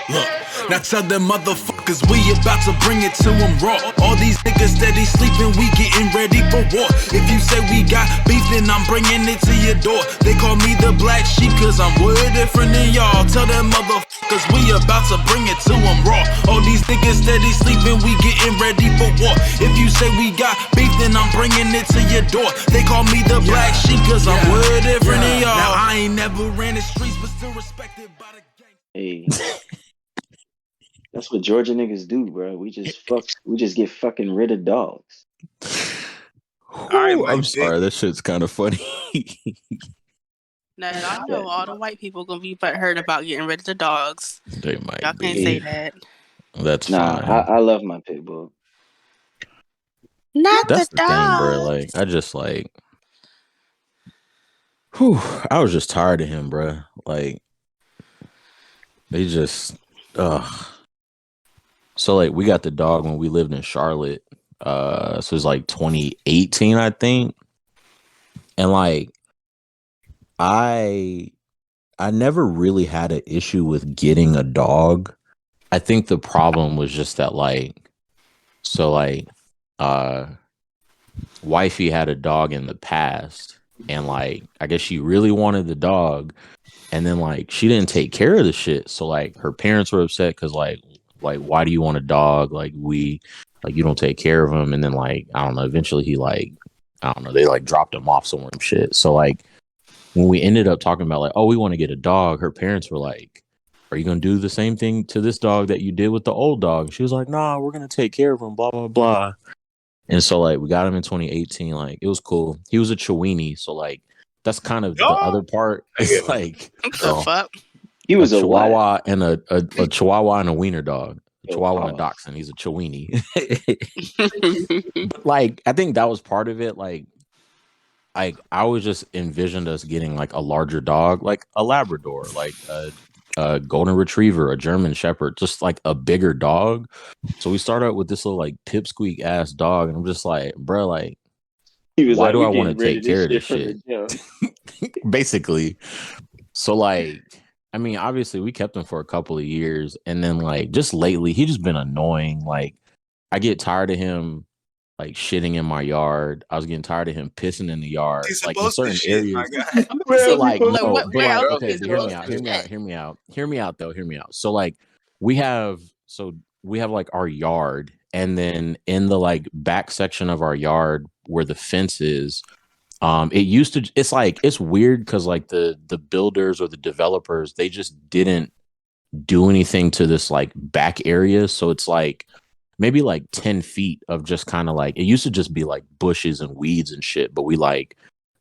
Look, now tell them motherfuckers we about to bring it to them raw. All these niggas steady sleeping, we getting ready for war. If you say we got beef, then I'm bringing it to your door. They call me the black sheep cause I'm way different than y'all. Tell them motherfuckers we about to bring it to them raw. All these niggas steady sleeping, we getting ready for war. If you say we got beef, then I'm bringing it to your door. They call me the black sheep cause I'm way different than y'all. Now I ain't never ran the streets but still respected by the gang. Hey. That's what Georgia niggas do, bro. We just get fucking rid of dogs. I'm sorry, that shit's kind of funny. Now y'all know all the white people gonna be hurt about getting rid of the dogs. They might. Y'all can't say that. That's fine. I love my pit bull. That's the thing, bro. Like I just like, I was just tired of him, bro. Like they just, So like we got the dog when we lived in Charlotte. So it was like 2018, I think. And like I never really had an issue with getting a dog. I think the problem was just that wifey had a dog in the past and like I guess she really wanted the dog and then like she didn't take care of the shit. So like her parents were upset because like why do you want a dog? Like you don't take care of him. And then like I don't know, eventually he like I don't know, they like dropped him off somewhere and shit. So like when we ended up talking about like, oh, we want to get a dog, her parents were like, are you gonna do the same thing to this dog that you did with the old dog? She was like, nah, we're gonna take care of him, blah blah blah. And so like we got him in 2018, like it was cool. He was a Chiweenie, so like that's kind of the other part. It's like he was a Chihuahua and a Chihuahua and a wiener dog. A Chihuahua and a Dachshund. He's a Chiweenie. But like I think that was part of it. Like I always just envisioned us getting like a larger dog, like a Labrador, like a Golden Retriever, a German Shepherd, just like a bigger dog. So we started out with this little like pipsqueak ass dog, and I'm just like, bro, like, why do I want to take care of this shit? Basically. So like, I mean, obviously we kept him for a couple of years, and then like just lately, he just been annoying. Like, I get tired of him like shitting in my yard. I was getting tired of him pissing in the yard. He's like in certain areas. So like, no, but like, okay, hear me out though. So like we have like our yard, and then in the like back section of our yard where the fence is, it's weird because like the builders or the developers, they just didn't do anything to this like back area. So it's like maybe like 10 feet of just kind of like, it used to just be like bushes and weeds and shit, but we like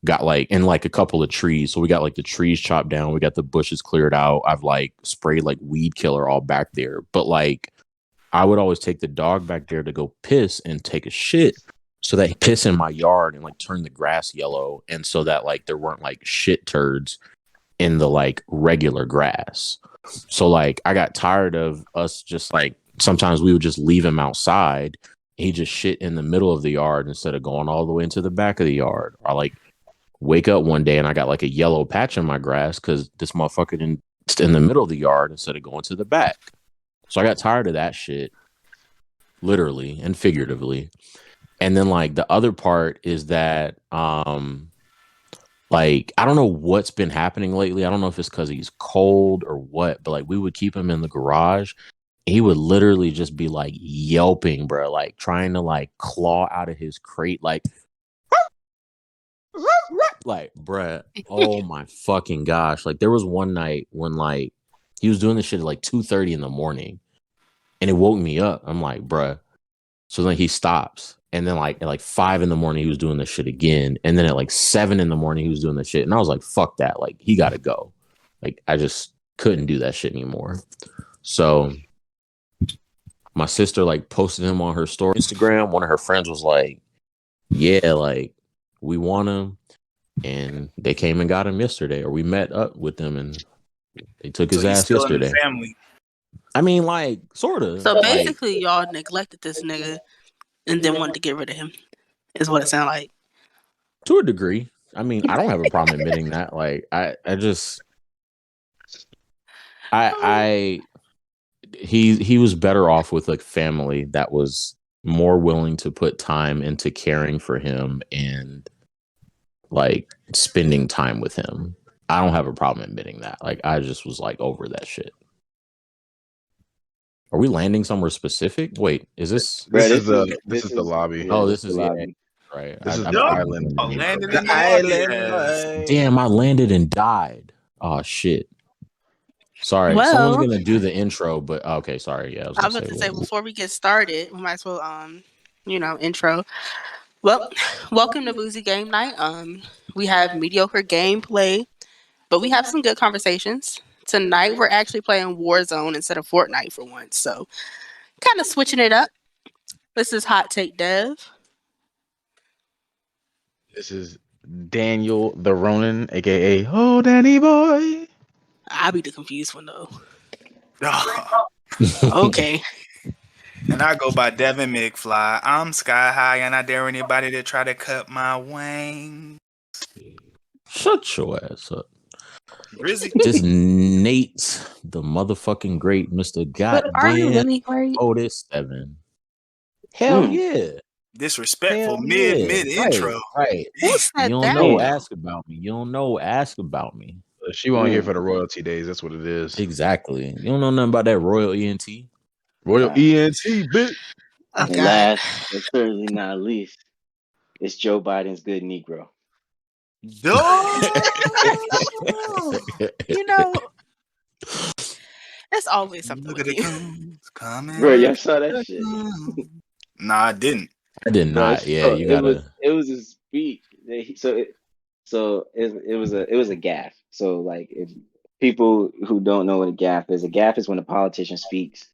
got like, and like a couple of trees. So we got like the trees chopped down. We got the bushes cleared out. I've like sprayed like weed killer all back there. But like, I would always take the dog back there to go piss and take a shit. So that he piss in my yard and like turn the grass yellow. And so that like there weren't like shit turds in the like regular grass. So like I got tired of us just like, sometimes we would just leave him outside. He just shit in the middle of the yard instead of going all the way into the back of the yard. Or like wake up one day and I got like a yellow patch in my grass because this motherfucker didn't in the middle of the yard instead of going to the back. So I got tired of that shit, literally and figuratively. And then like the other part is that like I don't know what's been happening lately. I don't know if it's because he's cold or what, but like we would keep him in the garage. He would literally just be like yelping, bro, like trying to like claw out of his crate, like, bruh, oh my fucking gosh. Like there was one night when like he was doing this shit at like 2:30 in the morning and it woke me up. I'm like, bruh. So then he stops. And then like at like 5 in the morning, he was doing this shit again. And then at like 7 in the morning, he was doing this shit. And I was like, fuck that. Like he got to go. Like I just couldn't do that shit anymore. So my sister like posted him on her story Instagram. One of her friends was like, yeah, like we want him. And they came and got him yesterday, or we met up with them and they took his ass yesterday. Family. I mean, like, sort of. So basically, y'all neglected this nigga and then wanted to get rid of him, is what it sounded like. To a degree. I mean, I don't have a problem admitting that. Like, I just, He was better off with a family that was more willing to put time into caring for him and like spending time with him. I don't have a problem admitting that. Like I just was like over that shit. Are we landing somewhere specific? Wait, is this? Bro, This is the lobby. Yeah, Oh, this this is is the yeah, lobby. right. This is I the put island. the name Landed correct. in the lobby. Damn, I landed and died. Oh shit. Sorry, someone's Well, gonna do the intro, but okay, sorry. Yeah, I was I gonna was about to say say. before we get started, we might as well intro. Well, welcome to Boozy Game Night. We have mediocre gameplay, but we have some good conversations. Tonight we're actually playing Warzone instead of Fortnite for once, so kind of switching it up. This is Hot Take Dev. This is Daniel the Ronin, aka Oh Danny Boy. I'll be the confused one though. Oh, Okay. and I go by Devin McFly. I'm sky high, and I dare anybody to try to cut my wing. Shut your ass up. Drizzy. This Nate's the motherfucking great Mr. But are you Goddamn really great? Otis 7. Hell yeah. Disrespectful Hell mid yeah. intro. Right. Who You said don't that? know, Damn. ask about me. You don't know, ask about me. She won't here for the royalty days. That's what it is. Exactly. You don't know nothing about that Royal ENT. Royal Nah. ENT, bitch. Oh, And God. last, but certainly not least, it's Joe Biden's good Negro. You know, it's always something Look with at the you. coons coming. Bro, y'all saw that shit? Nah, I didn't. I did Bro, not. Yeah, so you gotta. it was a speech. It was a gaffe. So like if people who don't know what a gaffe is when a politician speaks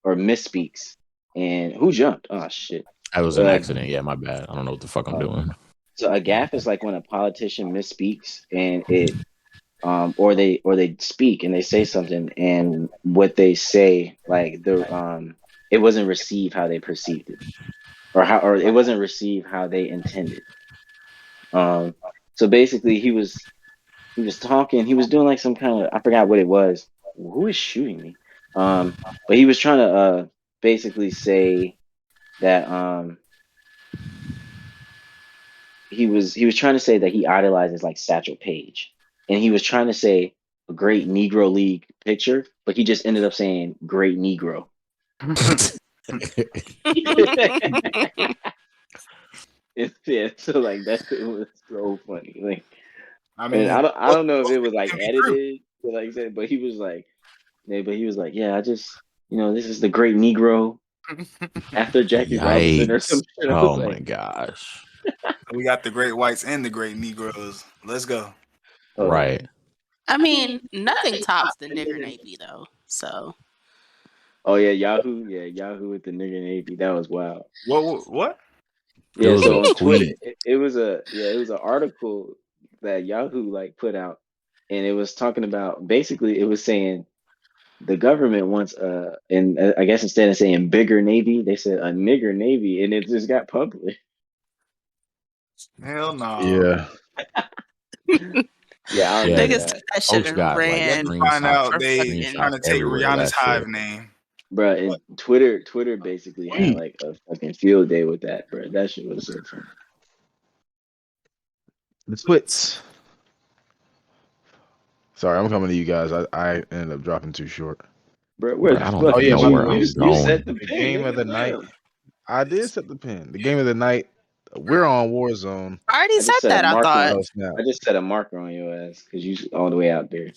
or misspeaks. And who jumped? Oh shit. That was an accident. Yeah, my bad. I don't know what the fuck I'm doing. So a gaffe is like when a politician misspeaks and it or they speak and they say something and what they say like it wasn't received how they perceived it or it wasn't received how they intended. So basically he was talking, he was doing like some kind of, I forgot what it was. Who is shooting me? But he was trying to basically say that he was trying to say that he idolizes like Satchel Paige, and he was trying to say a great Negro League pitcher, but he just ended up saying great Negro. Yeah, so like that shit was so funny. Like, I and mean, I don't know if it was like can be true. edited, but like I said, but he was like, yeah, I just this is the great Negro after Jackie Robinson or some Yikes. shit. I was Oh my like, gosh. We got the great whites and the great Negroes. Let's go. oh, Right. I mean, nothing tops the nigger Navy though. So oh yeah, Yahoo with the nigga Navy. That was wild. What? There Yeah, was so a on Twitter, tweet. it was an article that Yahoo like put out, and it was talking about basically it was saying the government wants and I guess instead of saying bigger navy, they said a nigger navy, and it just got published. Hell no. Yeah. Yeah, I Yeah, remember niggas that, took that shit folks and got like ran. Find out for they fucking- trying to take everywhere, Rihanna's that hive shit. name. bro. And Twitter basically had like a fucking field day with that, bro. That shit was so funny. The twits. Sorry, I'm coming to you guys. I ended up dropping too short. Bro, where I the don't fuck even did know where I'm you going. set the The pin, game of the nigga? night. Damn. I did set the pin. The game of the night. We're on Warzone. I already I said just set a that. I marker. thought. Oh snap. I just set a marker on your ass because you all the way out there.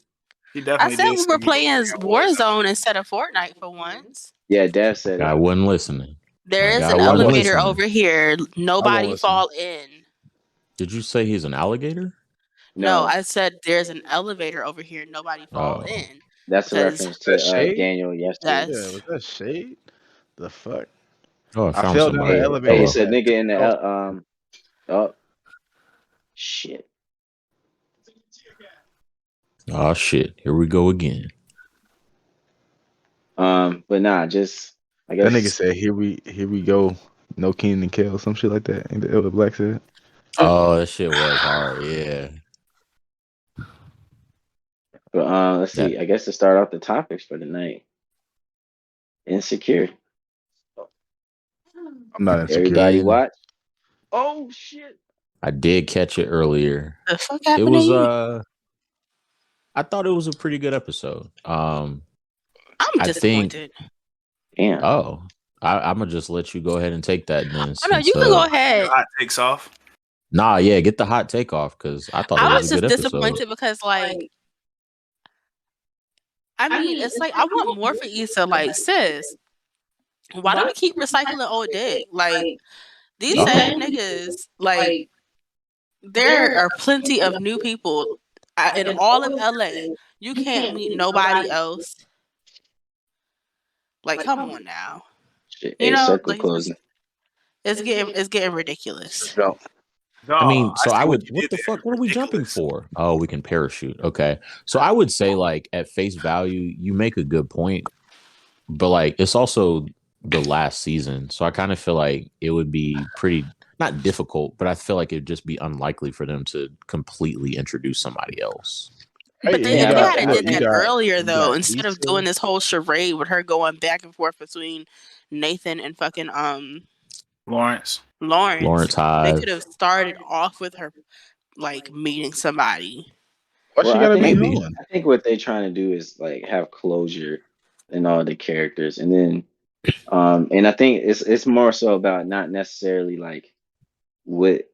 He I definitely said did. we say were he playing was playing Warzone instead of Fortnite for once. Yeah, Dev said I it. wasn't listening. There is I an wasn't elevator listening. over here. Nobody listen. fall in. Did you say he's an alligator? No, No, I said there's an elevator over here. Nobody fall Oh. in. that's a Because reference That to shade? Daniel yesterday. Yeah, was that shade? The fuck? Oh, I I found fell down the somebody. elevator. Hey, Hello. it's a nigga in the Oh. oh shit. Oh shit. Here we go again. But nah, just I That guess nigga said, "Here we go." No Keenan and Kel, some shit like that. Ain't that what Black said? Oh, that shit was hard. Yeah. But let's see. I guess to start off the topics for tonight, Insecure. I'm not insecure. Everybody Yeah. watch. Oh shit! I did catch it earlier. The fuck It happened was to you? I thought it was a pretty good episode. I'm I think disappointed. Damn. I'm gonna just let you go ahead and take that then. Oh no, you can go ahead. Hot takes off. Nah, yeah, get the hot take off because I thought it I was was a good just episode. disappointed because, like, I mean, it's like I want more for Issa. Like, sis, why do we keep recycling old dick? Like, these same niggas, like, there are plenty of new people in all of LA. You can't meet nobody else. Like, come on now. Shit. You A know, circle like closing. it's getting ridiculous. No. I mean, so see I would. you What did the there. fuck? What are we jumping Ridiculous. for? Oh, we can parachute. Okay, so I would say, like, at face value, you make a good point, but like, it's also the last season, so I kind of feel like it would be pretty not difficult, but I feel like it'd just be unlikely for them to completely introduce somebody else. But they Yeah, could but have I did think- that earlier you though, got instead of Issa. doing this whole charade with her going back and forth between Nathan and fucking Lawrence. Lawrence They Hive. could have started off with her like meeting somebody. Why she Well, gotta I be think, Maybe. on? I think what they're trying to do is like have closure in all the characters, and then and I think it's more so about not necessarily like what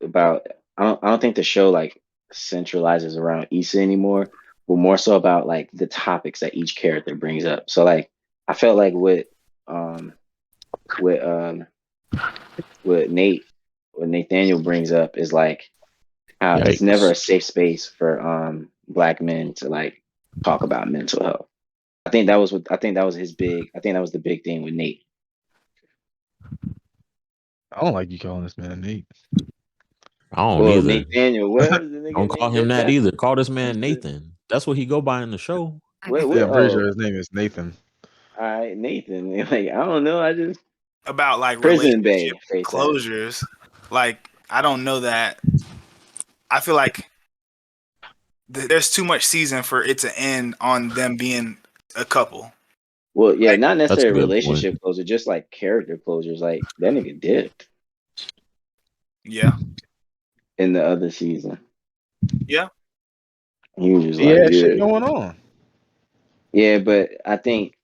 about. I don't think the show like centralizes around Issa anymore, but more so about like the topics that each character brings up. So like I felt like with what Nathaniel brings up is like how it's Yikes. never a safe space for black men to like talk about mental health. I think that was the big thing with Nate. I don't like you calling this man Nate. I don't Well, either. Nathaniel, what is the nigga Don't call name? him that That's- either. Call this man Nathan. That's what he go by in the show. What, Yeah, I'm pretty oh, sure his name is Nathan. all right, Nathan. Like I don't know. I just About like Prison Bay relationship face closures. Like, I don't know that. I feel like there's too much season for it to end on them being a couple. well, yeah, not That's a necessarily good relationship closure, just like character closures. Like that nigga dipped Yeah. in the other season. Yeah. He was just He like, had shit yeah, going on. yeah, but I think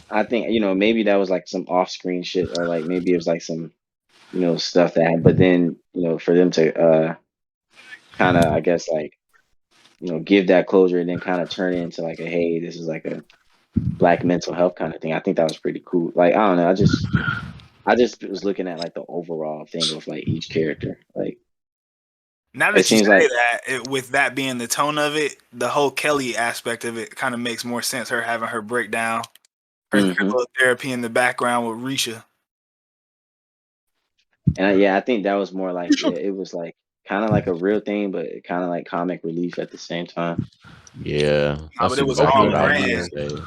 maybe that was like some off-screen shit, or like maybe it was like some stuff that. But then for them to kind of I guess like give that closure and then kind of turn it into like a hey, this is like a black mental health kind of thing. I think that was pretty cool. Like I don't know, I just was looking at like the overall thing of like each character. Like Now it that you seems say like that, with that being the tone of it, the whole Kelly aspect of it kind of makes more sense. Her having her breakdown, her little therapy in the background with Risha. and I think that was more like it was like kind of like a real thing, but kind of like comic relief at the same time. Yeah, that's but it was exactly all what I was brand. gonna say.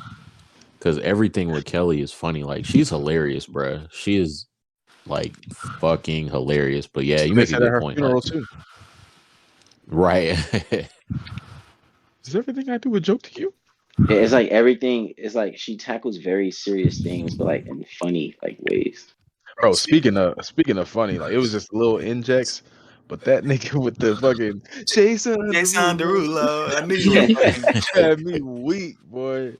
Because everything with Kelly is funny. Like she's hilarious, bruh. She is like fucking hilarious. But yeah, you They make a said at good her point. funeral Like, too. right. Is everything I do a joke to you? Yeah, it's like everything. It's like she tackles very serious things, but like in funny like ways. Bro, speaking of funny, like it was just little injects, but that nigga with the fucking Jason Derulo. I knew you were fucking. had me weak, boy.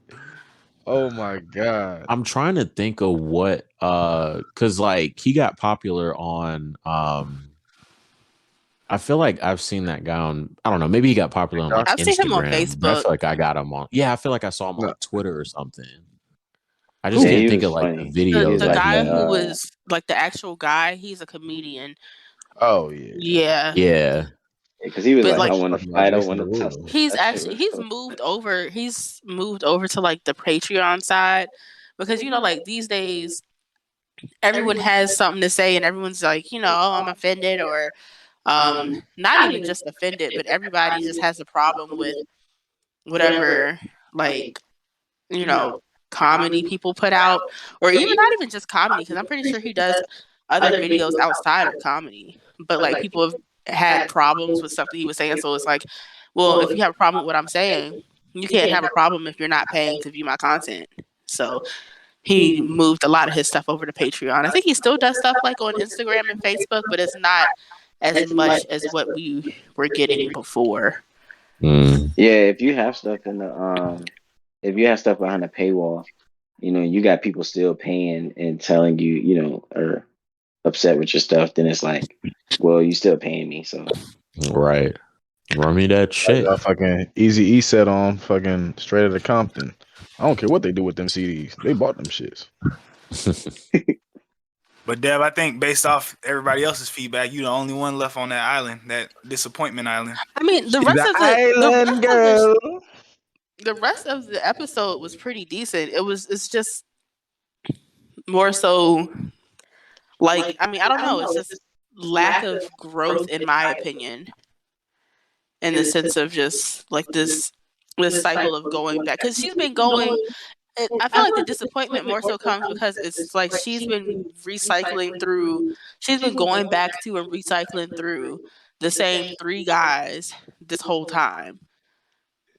Oh my god. I'm trying to think of what because like he got popular on I feel like I've seen that guy on I don't know, maybe he got popular on like I've seen him on Instagram, but I Facebook. feel like I got him on I feel like I saw him on No. like Twitter or something. I just Yeah, can't he think was of like funny. the He videos. was The like guy the, who was like the actual guy, he's a comedian. Oh yeah. Yeah. Yeah. because he was But, like, like, I want to Talking about fight, I Jason want to Derulo. tussle. he's That shit was funny. moved over to like the Patreon side because like these days everyone has something to say and everyone's like, oh, I'm offended or not even just offended, but everybody just has a problem with whatever like, comedy people put out or even not even just comedy because I'm pretty sure he does other videos outside of comedy, but like people have had problems with stuff that he was saying, so it's like, well, if you have a problem with what I'm saying, you can't have a problem if you're not paying to view my content. So he moved a lot of his stuff over to Patreon. I think he still does stuff like on Instagram and Facebook, but it's not as much as what we were getting before. Yeah, if you have stuff in the if you have stuff behind the paywall, you know, you got people still paying and telling you, you know, or upset with your stuff, then it's like, well, you still paying me, so Right. Run me that shit. Fucking Easy E set on fucking Straight Outta Compton. I don't care what they do with them CDs. They bought them shits. But Dev, I think based off everybody else's feedback, you the only one left on that island, that disappointment island. I mean, the rest of the rest of the episode was pretty decent. It's just more so like, I mean, I don't know, it's just lack of growth in my opinion, in the sense of just like this cycle of going back, because she's been going. I feel like the disappointment more so comes because it's like she's been going back to and recycling through the same 3 guys this whole time.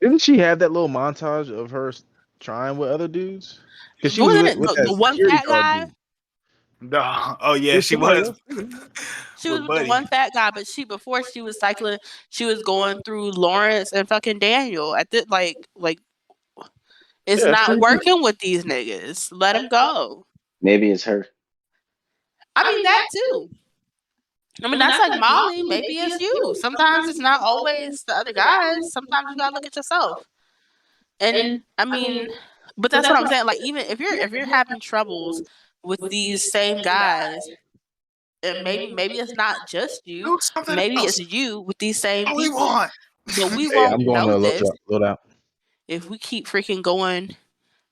Didn't she have that little montage of her trying with other dudes? Because she was Wasn't with it that the one security fat guard guy? dude. Oh yeah, she was. She was with the one fat guy, but before she was cycling, she was going through Lawrence and fucking Daniel. At the like it's not working with these niggas. Let them go. maybe it's her. I mean that too. I mean that's like Molly. Maybe it's you. Sometimes it's not always the other guys. Sometimes you gotta look at yourself. And I mean, but that's what I'm saying. Like even if you're having troubles with these same guys, and maybe it's not just you. Maybe it's you with these same people. But we won't know this load out. if we keep freaking going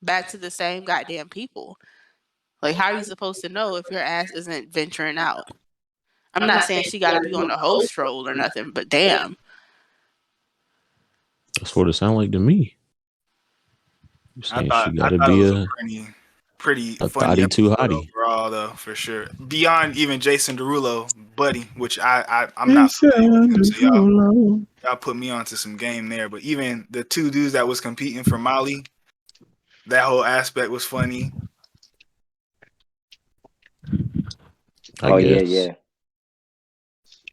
back to the same goddamn people. Like, how are you supposed to know if your ass isn't venturing out? I'm not saying she got to be on the host troll or nothing, but damn. That's what it sounded like to me. I thought it was a pretty funny too hottie overall, though, for sure. Beyond even Jason Derulo, buddy, which I'm not familiar with him, so y'all put me onto some game there. But even the 2 dudes that was competing for Molly, that whole aspect was funny. I guess. Yeah.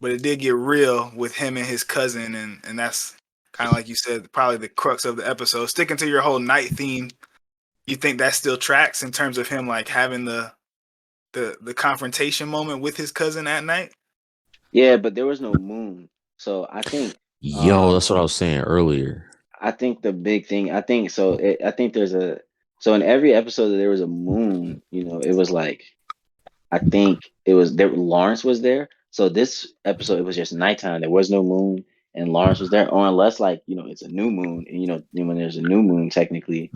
But it did get real with him and his cousin, and that's kind of like you said, probably the crux of the episode. Sticking to your whole night theme, you think that still tracks in terms of him like having the confrontation moment with his cousin at night? Yeah, but there was no moon, so I think. That's what I was saying earlier. I think the big thing. I think so. I think there's a. So in every episode that there was a moon, you know, it was like, I think it was there. Lawrence was there. So this episode, it was just nighttime. There was no moon, and Lawrence was there. Or unless, like, you know, it's a new moon, and you know, when there's a new moon, technically,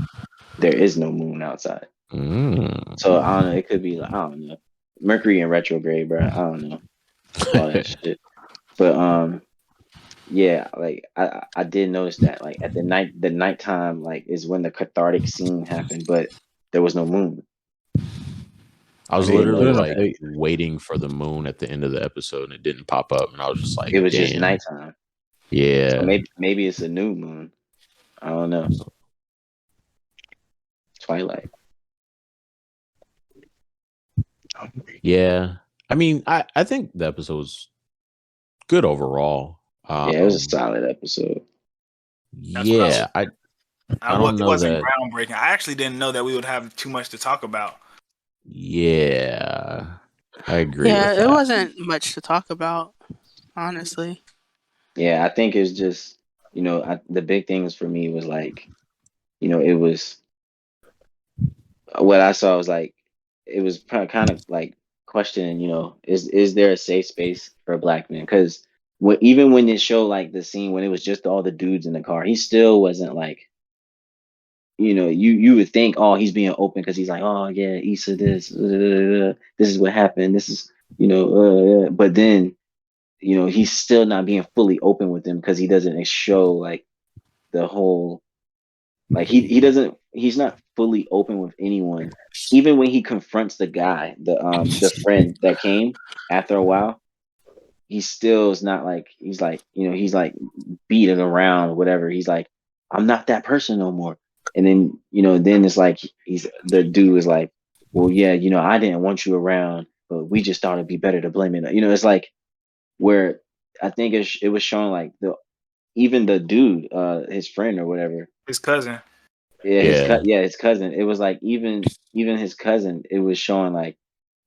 there is no moon outside. So I don't know. It could be like, I don't know, Mercury in retrograde, bro. I don't know all that shit. But yeah, like I did notice that, like at the nighttime, like is when the cathartic scene happened, but there was no moon. I was literally like waiting for the moon at the end of the episode, and it didn't pop up, and I was just like, it was just nighttime. Yeah, so maybe it's a new moon. I don't know. Twilight. Yeah, I mean, I think the episode was good overall. Yeah, it was a solid episode. Yeah, I don't know, it wasn't that groundbreaking. I actually didn't know that we would have too much to talk about. Yeah, I agree. Yeah, with that. It wasn't much to talk about, honestly. Yeah, I think it's just, you know, the big things for me was like, you know, it was what I saw was like, it was kind of like questioning, you know, is there a safe space for a black man? Because even when it showed like the scene when it was just all the dudes in the car, he still wasn't like, you know, you would think, oh, he's being open because he's like, oh yeah, Issa, this is what happened. This is, you know, but then, you know, he's still not being fully open with them because he doesn't show like the whole, like he's not fully open with anyone. Even when he confronts the guy, the friend that came after a while, he still is not like, he's like, you know, he's like beating around, whatever. He's like, I'm not that person no more. And then, then it's like the dude is like, well, yeah, I didn't want you around, but we just thought it'd be better to blame it. It's like where I think it was showing like even the dude, his friend or whatever, His cousin. his cousin. It was like even his cousin. It was showing like,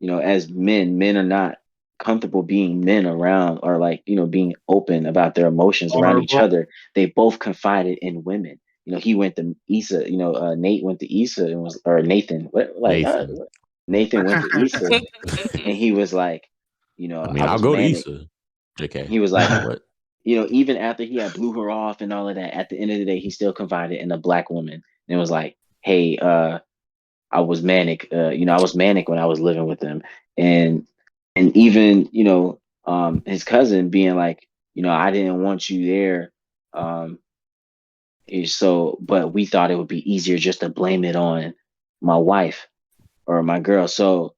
as men are not comfortable being men around, or like being open about their emotions around each other. They both confided in women. He went to Issa. Nate went to Issa and or Nathan. What like Nathan. Nathan went to Issa, and he was like, I I mean, I'll was go to manic. Issa. JK. He was like, what? Even after he had blew her off and all of that, at the end of the day, he still confided in a black woman and was like, "Hey, I was manic. I was manic when I was living with them." And even his cousin being like, I didn't want you there. But we thought it would be easier just to blame it on my wife or my girl. So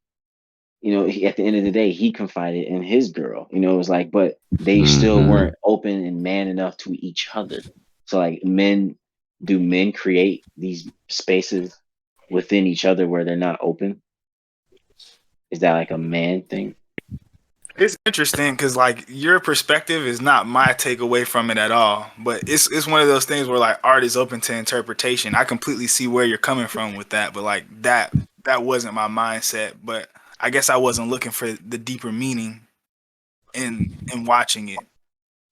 at the end of the day, he confided in his girl. It was like, but they still weren't open and man enough to each other. So like, do men create these spaces within each other where they're not open? Is that like a man thing? It's interesting because like your perspective is not my takeaway from it at all. But it's one of those things where like art is open to interpretation. I completely see where you're coming from with that, but like that wasn't my mindset. But I guess I wasn't looking for the deeper meaning in watching it.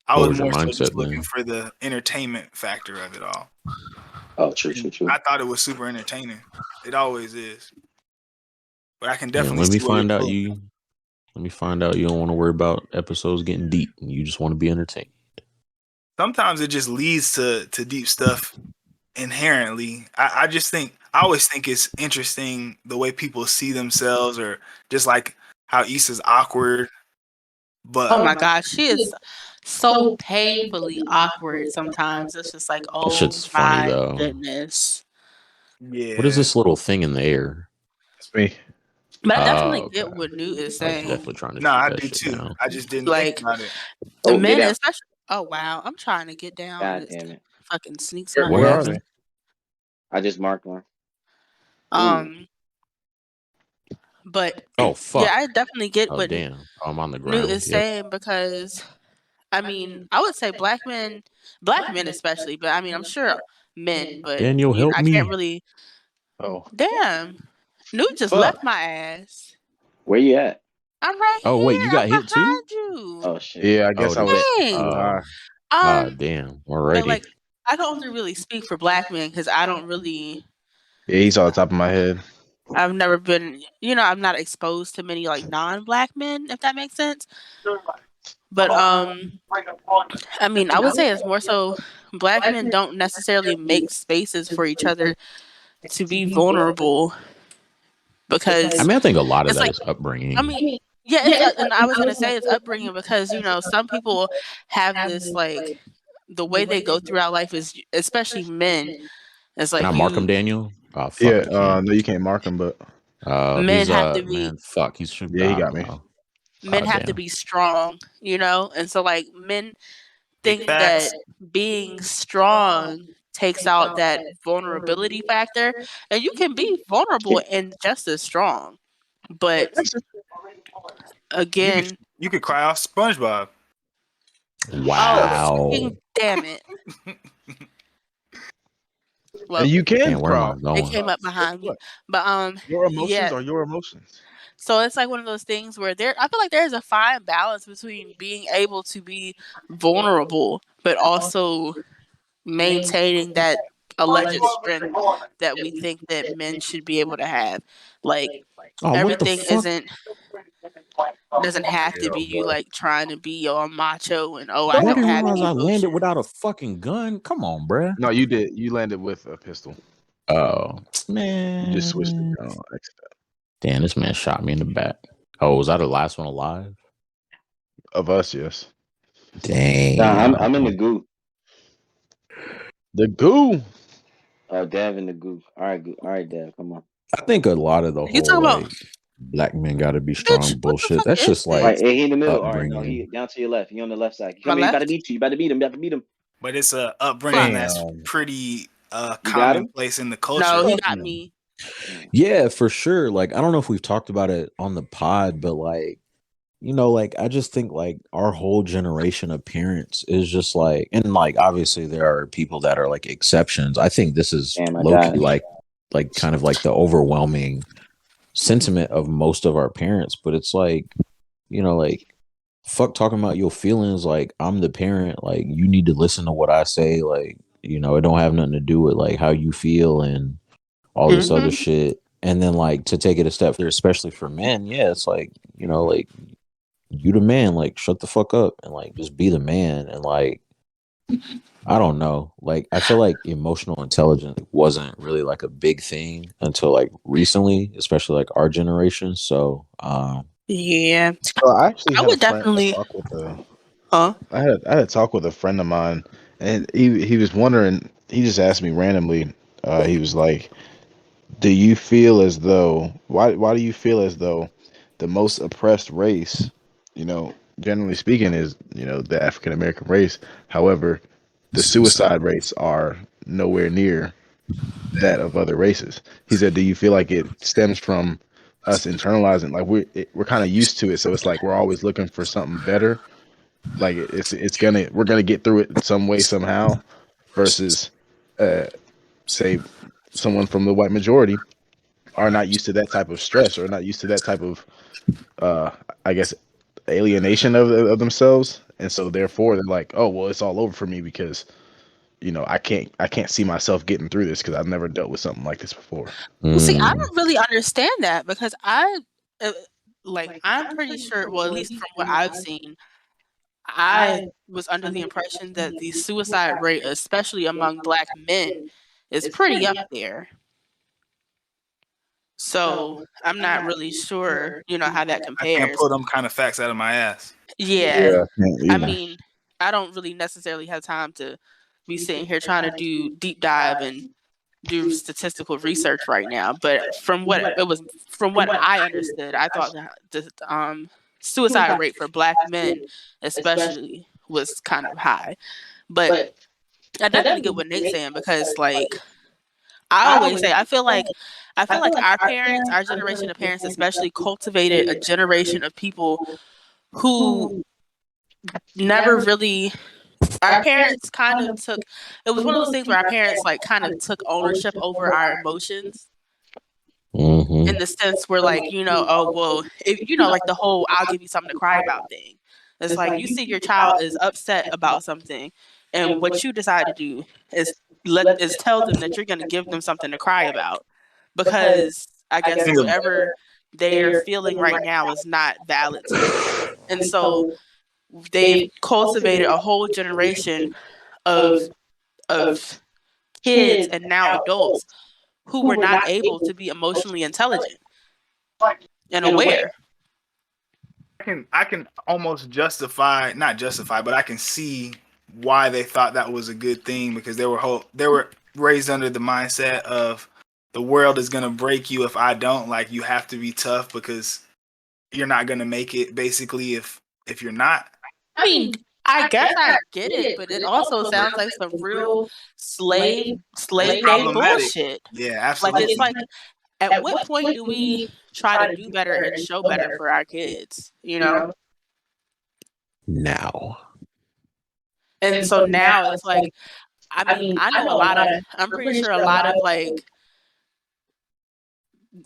I What was was your more so just mindset looking then? for the entertainment factor of it all. Oh, true. I thought it was super entertaining. It always is. But I can Yeah, definitely let me see where you're find out going. you. Let me find out you don't want to worry about episodes getting deep. You just want to be entertained. Sometimes it just leads to deep stuff inherently. I just think I always think it's interesting the way people see themselves, or just like how Issa's awkward. But Oh my gosh, she is so painfully awkward sometimes. It's just like, That oh shit's funny my though. goodness. What is yeah, this little thing in the air? It's me. But I Oh, definitely okay. get what Newt is I was saying. definitely trying to no, shoot I that do shit too. down. I just didn't think Like about it. Oh, get men, out! especially. Oh wow, I'm trying to get down, and God it damn it! fucking sneaks Where, my What where are ass. they? happened? I just marked one. Ooh, Um, but Oh yeah, fuck. I definitely get Oh what damn. Oh, I'm on the Newt ground. is Yep. saying because I mean, I would say black men especially, but I mean, I'm sure men, but Daniel, help I can't me. really. Oh, Damn, Newt just fuck. left my ass. where you at? I'm right Oh wait, you here. got I'm hit too? behind you. Oh shit! Yeah, I Oh, guess I did was you? Dang. too high. Damn. And Alrighty. like, I can only really speak for black men because I don't really. Yeah, he's on the top of my head. I've never been, I'm not exposed to many like non-black men, if that makes sense. But I mean, I would say it's more so black men don't necessarily make spaces for each other to be vulnerable I because mean, I think a lot of it's that like, is I upbringing. mean, yeah, it's and I was gonna say it's upbringing because some people have this like the way they go throughout life is especially men. It's Can I like mark him, Daniel? Oh fuck, Yeah, I can't. no, you can't mark him, but men He's have to be man, fuck, he's shooting. yeah, he I got don't me. know. men have to Damn. be strong, and so like men Big think that facts. being strong takes out that vulnerability factor, and you can be vulnerable and just as strong. But You could again, you could cry off SpongeBob. oh Wow. freaking damn it! And Well, you can Damn, where am cry. I it going? came up Guess behind me, what? but Your emotions yeah. are your emotions. So it's like one of those things where I feel like there's a fine balance between being able to be vulnerable, but also maintaining that alleged strength that we think that men should be able to have. Like Oh, what the everything fuck? doesn't have to Yeah, be you boy. like trying to be all macho and I Bro, I don't didn't have realize any I landed emotion. without a fucking gun. Come on, bruh. No, you did. You landed with a pistol. Oh You just switched the man. gun on accident. Damn, this man shot me in the back. Oh, was I the last one alive? Of us, yes. Nah, Damn. I'm in the goo. The goo. Oh, Dev in the goo. All right, Dev, come on. I think a lot of the You whole talking about, like black men gotta be bitch, strong what the bullshit. fuck That's is just All like right, this? hey, he in the middle. All right, no, he upbringing. down to your left. He on the left side. My Come here. You about to left? beat you. You about to beat him. You about to beat him. but it's a upbringing Fuck. that's Damn. pretty You got him? commonplace in the No, culture. he got me. Yeah, for sure. Like, I don't know if we've talked about it on the pod, but like, like I just think like our whole generation of parents is just like, and like obviously there are people that are like exceptions. I think this is Damn, I low got key it. like kind of like the overwhelming sentiment of most of our parents. But it's like, like fuck talking about your feelings. Like, I'm the parent. Like, you need to listen to what I say. Like, it don't have nothing to do with like how you feel and all this other Mhm. shit. And then like to take it a step further, especially for men, yeah, it's like, like you the man, like shut the fuck up and like just be the man. And like, I don't know. Like, I feel like emotional intelligence wasn't really like a big thing until like recently, especially like our generation. So, Yeah, So I actually I had would definitely. Huh? I had a talk with a friend of mine, and he was wondering. He just asked me randomly. He was like, "Do you feel as though why do you feel as though the most oppressed race, generally speaking, is the African American race? However, the suicide rates are nowhere near that of other races." He said, "Do you feel like it stems from us internalizing? Like we're kind of used to it, so it's like we're always looking for something better. Like we're gonna get through it in some way somehow, versus uh, say someone from the white majority are not used to that type of stress or not used to that type of uh, I guess alienation of themselves, and so therefore they're like, oh well, it's all over for me because." I can't see myself getting through this because I've never dealt with something like this before. Well, see, I mm, don't really understand that because uh, I'm pretty sure. Well, at least from what I've seen, I was under the impression that the suicide rate, especially among Black men, is pretty up there. So I'm not really sure, how that I can't compares. pull them kind of facts out of my ass. Yeah, Yeah, I either. mean, I don't really necessarily have time to be sitting here trying to do deep dive and do statistical research right now. But from what I understood, I thought that the suicide rate for Black men, especially, was kind of high. But I definitely get what Nate's saying because, like, I always say, I feel like our parents, our generation of parents, especially, cultivated a generation of people who never really. Our parents kind of took. It was one of those things where our parents like kind of took ownership over our emotions in the sense where, like, oh well, like the whole "I'll give you something to cry about" thing. It's like you see your child is upset about something, and what you decide to do is tell them that you're going to give them something to cry about because I guess Think of whatever they're feeling right now is not valid to you, and so they've cultivated a whole generation of of kids and now adults who were not able to be emotionally intelligent and aware. I can almost not justify, but I can see why they thought that was a good thing because they were raised under the mindset of the world is gonna break you if I don't. Like you have to be tough because you're not gonna make it. Basically, if you're not, I mean, I guess I get it, but it also sounds like some real it's slave day problematic. bullshit. Yeah, Like it's absolutely. like at what point do we try to do better and show better for our kids, now. And so now it's like, I mean, I'm pretty sure a lot of like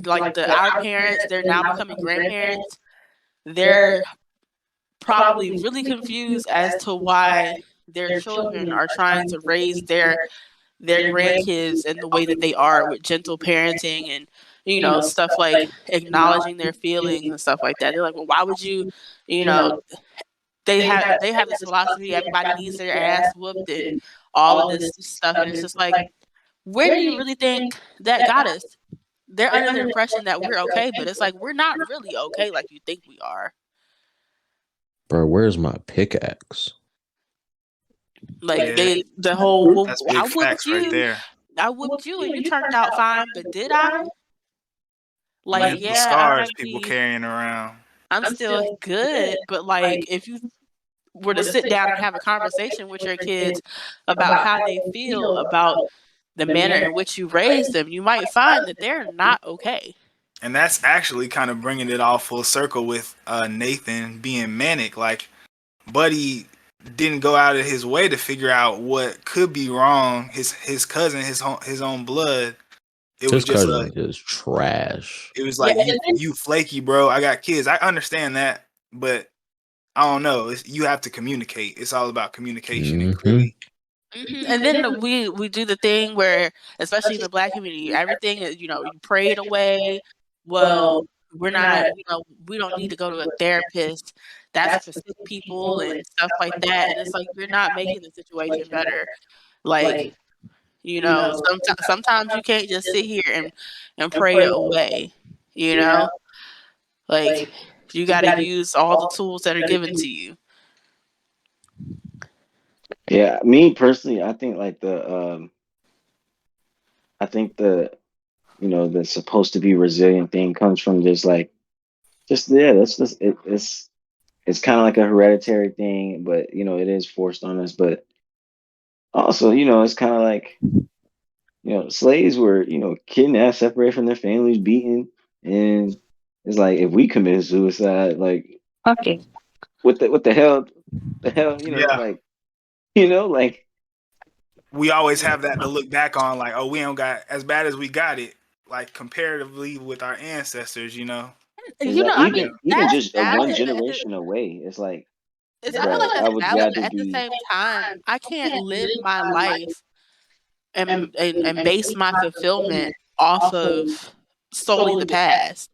our parents, they're now becoming grandparents. They're probably really confused as to why their children are trying to raise their grandkids in the way that they are with gentle parenting and stuff like acknowledging their feelings and stuff like that. They're like, well, why would you, you know, they have this philosophy everybody needs their ass whooped and all of this stuff, and it's just like, where do you really think that got us? They're under the impression that we're okay, but it's like we're not really okay like you think we are. Bro, where's my pickaxe? Like Yeah, the whole, well, that's big facts right there. I whooped you and you turned out fine, but did I? Like, Mental yeah, I scars might people be, carrying around. I'm still good, but like if you were to sit down and have a conversation with your kids about how they feel about the manner in which you raise them, you might find that they're not okay. And that's actually kind of bringing it all full circle with Nathan being manic. Like, Buddy didn't go out of his way to figure out what could be wrong. His cousin, his own blood. It was His just cousin is trash. it was like you flaky, bro. I got kids. I understand that, but I don't know. You have to communicate. It's all about communication and clearly. And then we do the thing where, especially in the Black community, everything is, you pray it away. Well, we're not, we don't need to go to a therapist. That's for sick people and stuff like that. And it's like, you're not making the situation better. Like, sometimes you can't just sit here and pray it away, like you got to use all the tools that are given to you. Yeah, me personally, I think like the supposed to be resilient thing comes from that's just it's kind of like a hereditary thing, but it is forced on us. But also, it's kind of like slaves were kidnapped, separated from their families, beaten, and it's like if we committed suicide, like Okay. what the hell, Yeah. like like We always have that to look back on, like, oh, we don't got as bad as we got it, like comparatively with our ancestors. even that's just one valid. generation away, it's like, I feel like I that's would valid, but rather at the be. same time, I can't live my life and base my fulfillment off of solely the past.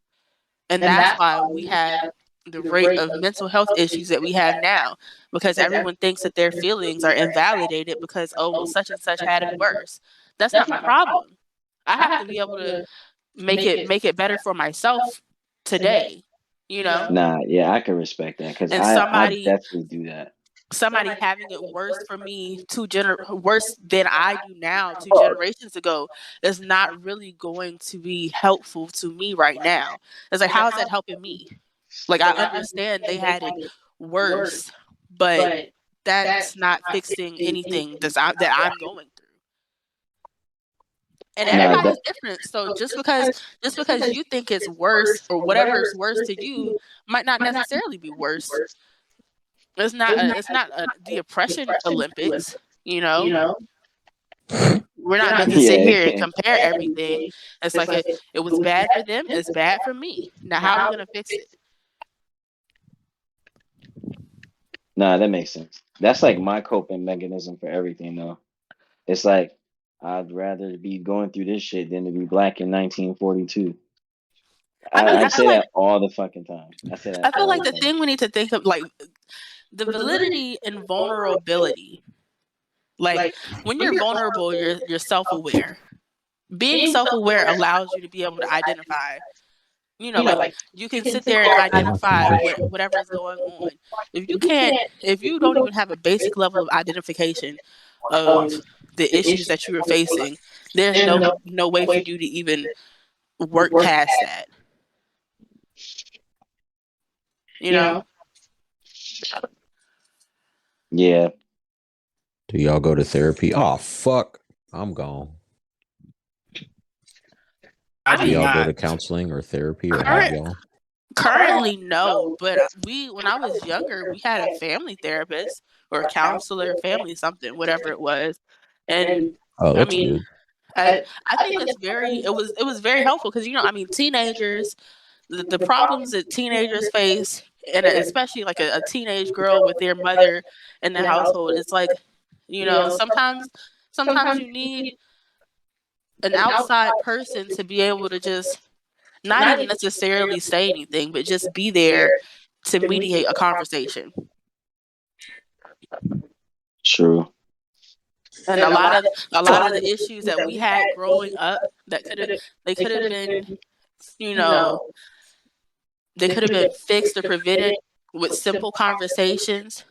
And that's why we have the rate of mental health issues that we have now, because everyone thinks that their feelings are invalidated because, oh, well, such and such had it worse. That's not my problem. I have to be able to make it better for myself today, Nah, yeah, I can respect that because and I definitely do that. somebody having it worse for me worse than I do now 2 generations ago is not really going to be helpful to me right now. It's like, how is that helping me? Like, I understand they had it worse, but that's not fixing anything that I'm going through. And Nah, everybody's different. So just because you think it's worse, or whatever is worse to you might not necessarily be worse. It's not the oppression Olympics, you know. We're not meant to sit here and yeah, compare everything. It's like it was bad for them, it's bad for me. Now, how are we gonna fix it? nah, that makes sense. That's like my coping mechanism for everything, though. It's like I'd rather be going through this shit than to be black in 1942. I mean, I say that all the fucking time. I say that I feel all like the the time. thing we need to think of, like, the validity and vulnerability. Like, when you're vulnerable, you're self-aware. Being self-aware allows you to be able to identify, like, you can sit there and identify whatever is going on. If you don't even have a basic level of identification of the issues that you are facing, there's no way for you to even work past that. Yeah, Do y'all go to therapy? Oh fuck, I'm gone. I Do do y'all go not. to counseling or therapy, or have y'all? Currently, no, but when I was younger, we had a family therapist or a counselor, family something, whatever it was. And Oh, I that's mean, good. I think it was very helpful, because teenagers, the problems that teenagers face, and especially like a teenage girl with their mother in the household, it's like, sometimes you need an outside person to be able to just not even necessarily say anything, but just be there to mediate a conversation. true. And a lot of the issues that we had growing up, that could have been, you know, they could have been fixed or prevented with simple conversations.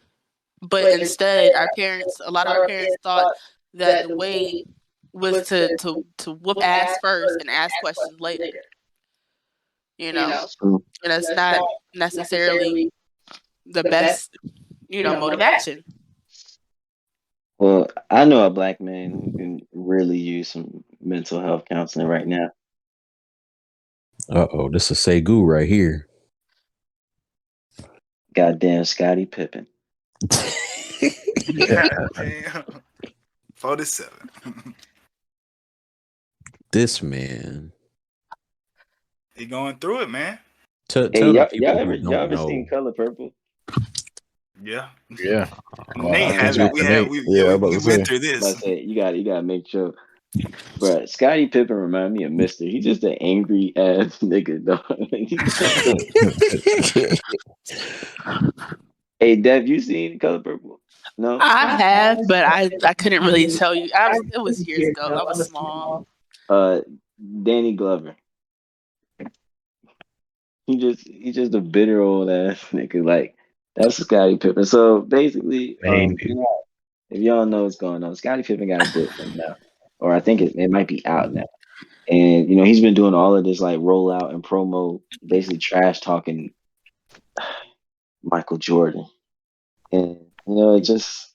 But instead, a lot of our parents thought that the way was to whoop ass first and ask questions later. True. And that's not necessarily the best mode of action. Well, I know a black man who can really use some mental health counseling right now. This is Segu right here. Goddamn Scottie Pippen. Damn. 47. This man. He going through it, man. Tell Hey, the y'all people ever who don't seen know. Color Purple? Yeah. Yeah. Nate Catch has up it. We to had Nate. we Yeah, yeah, I was we, about we to went say. through But I this. say you gotta make sure. Bruh, Scottie Pippen remind me of Mister. He's just an angry ass nigga, dog. He's just hey, Dev, you seen Color Purple? No. I have, but I couldn't really tell you. It was years ago. I was small. Danny Glover. He's just a bitter old ass nigga. Like that's Scottie Pippen. So basically, Main if y'all know what's going on, Scottie Pippen got a book coming out, or I think it might be out now. And he's been doing all of this like rollout and promo, basically trash talking Michael Jordan, and it just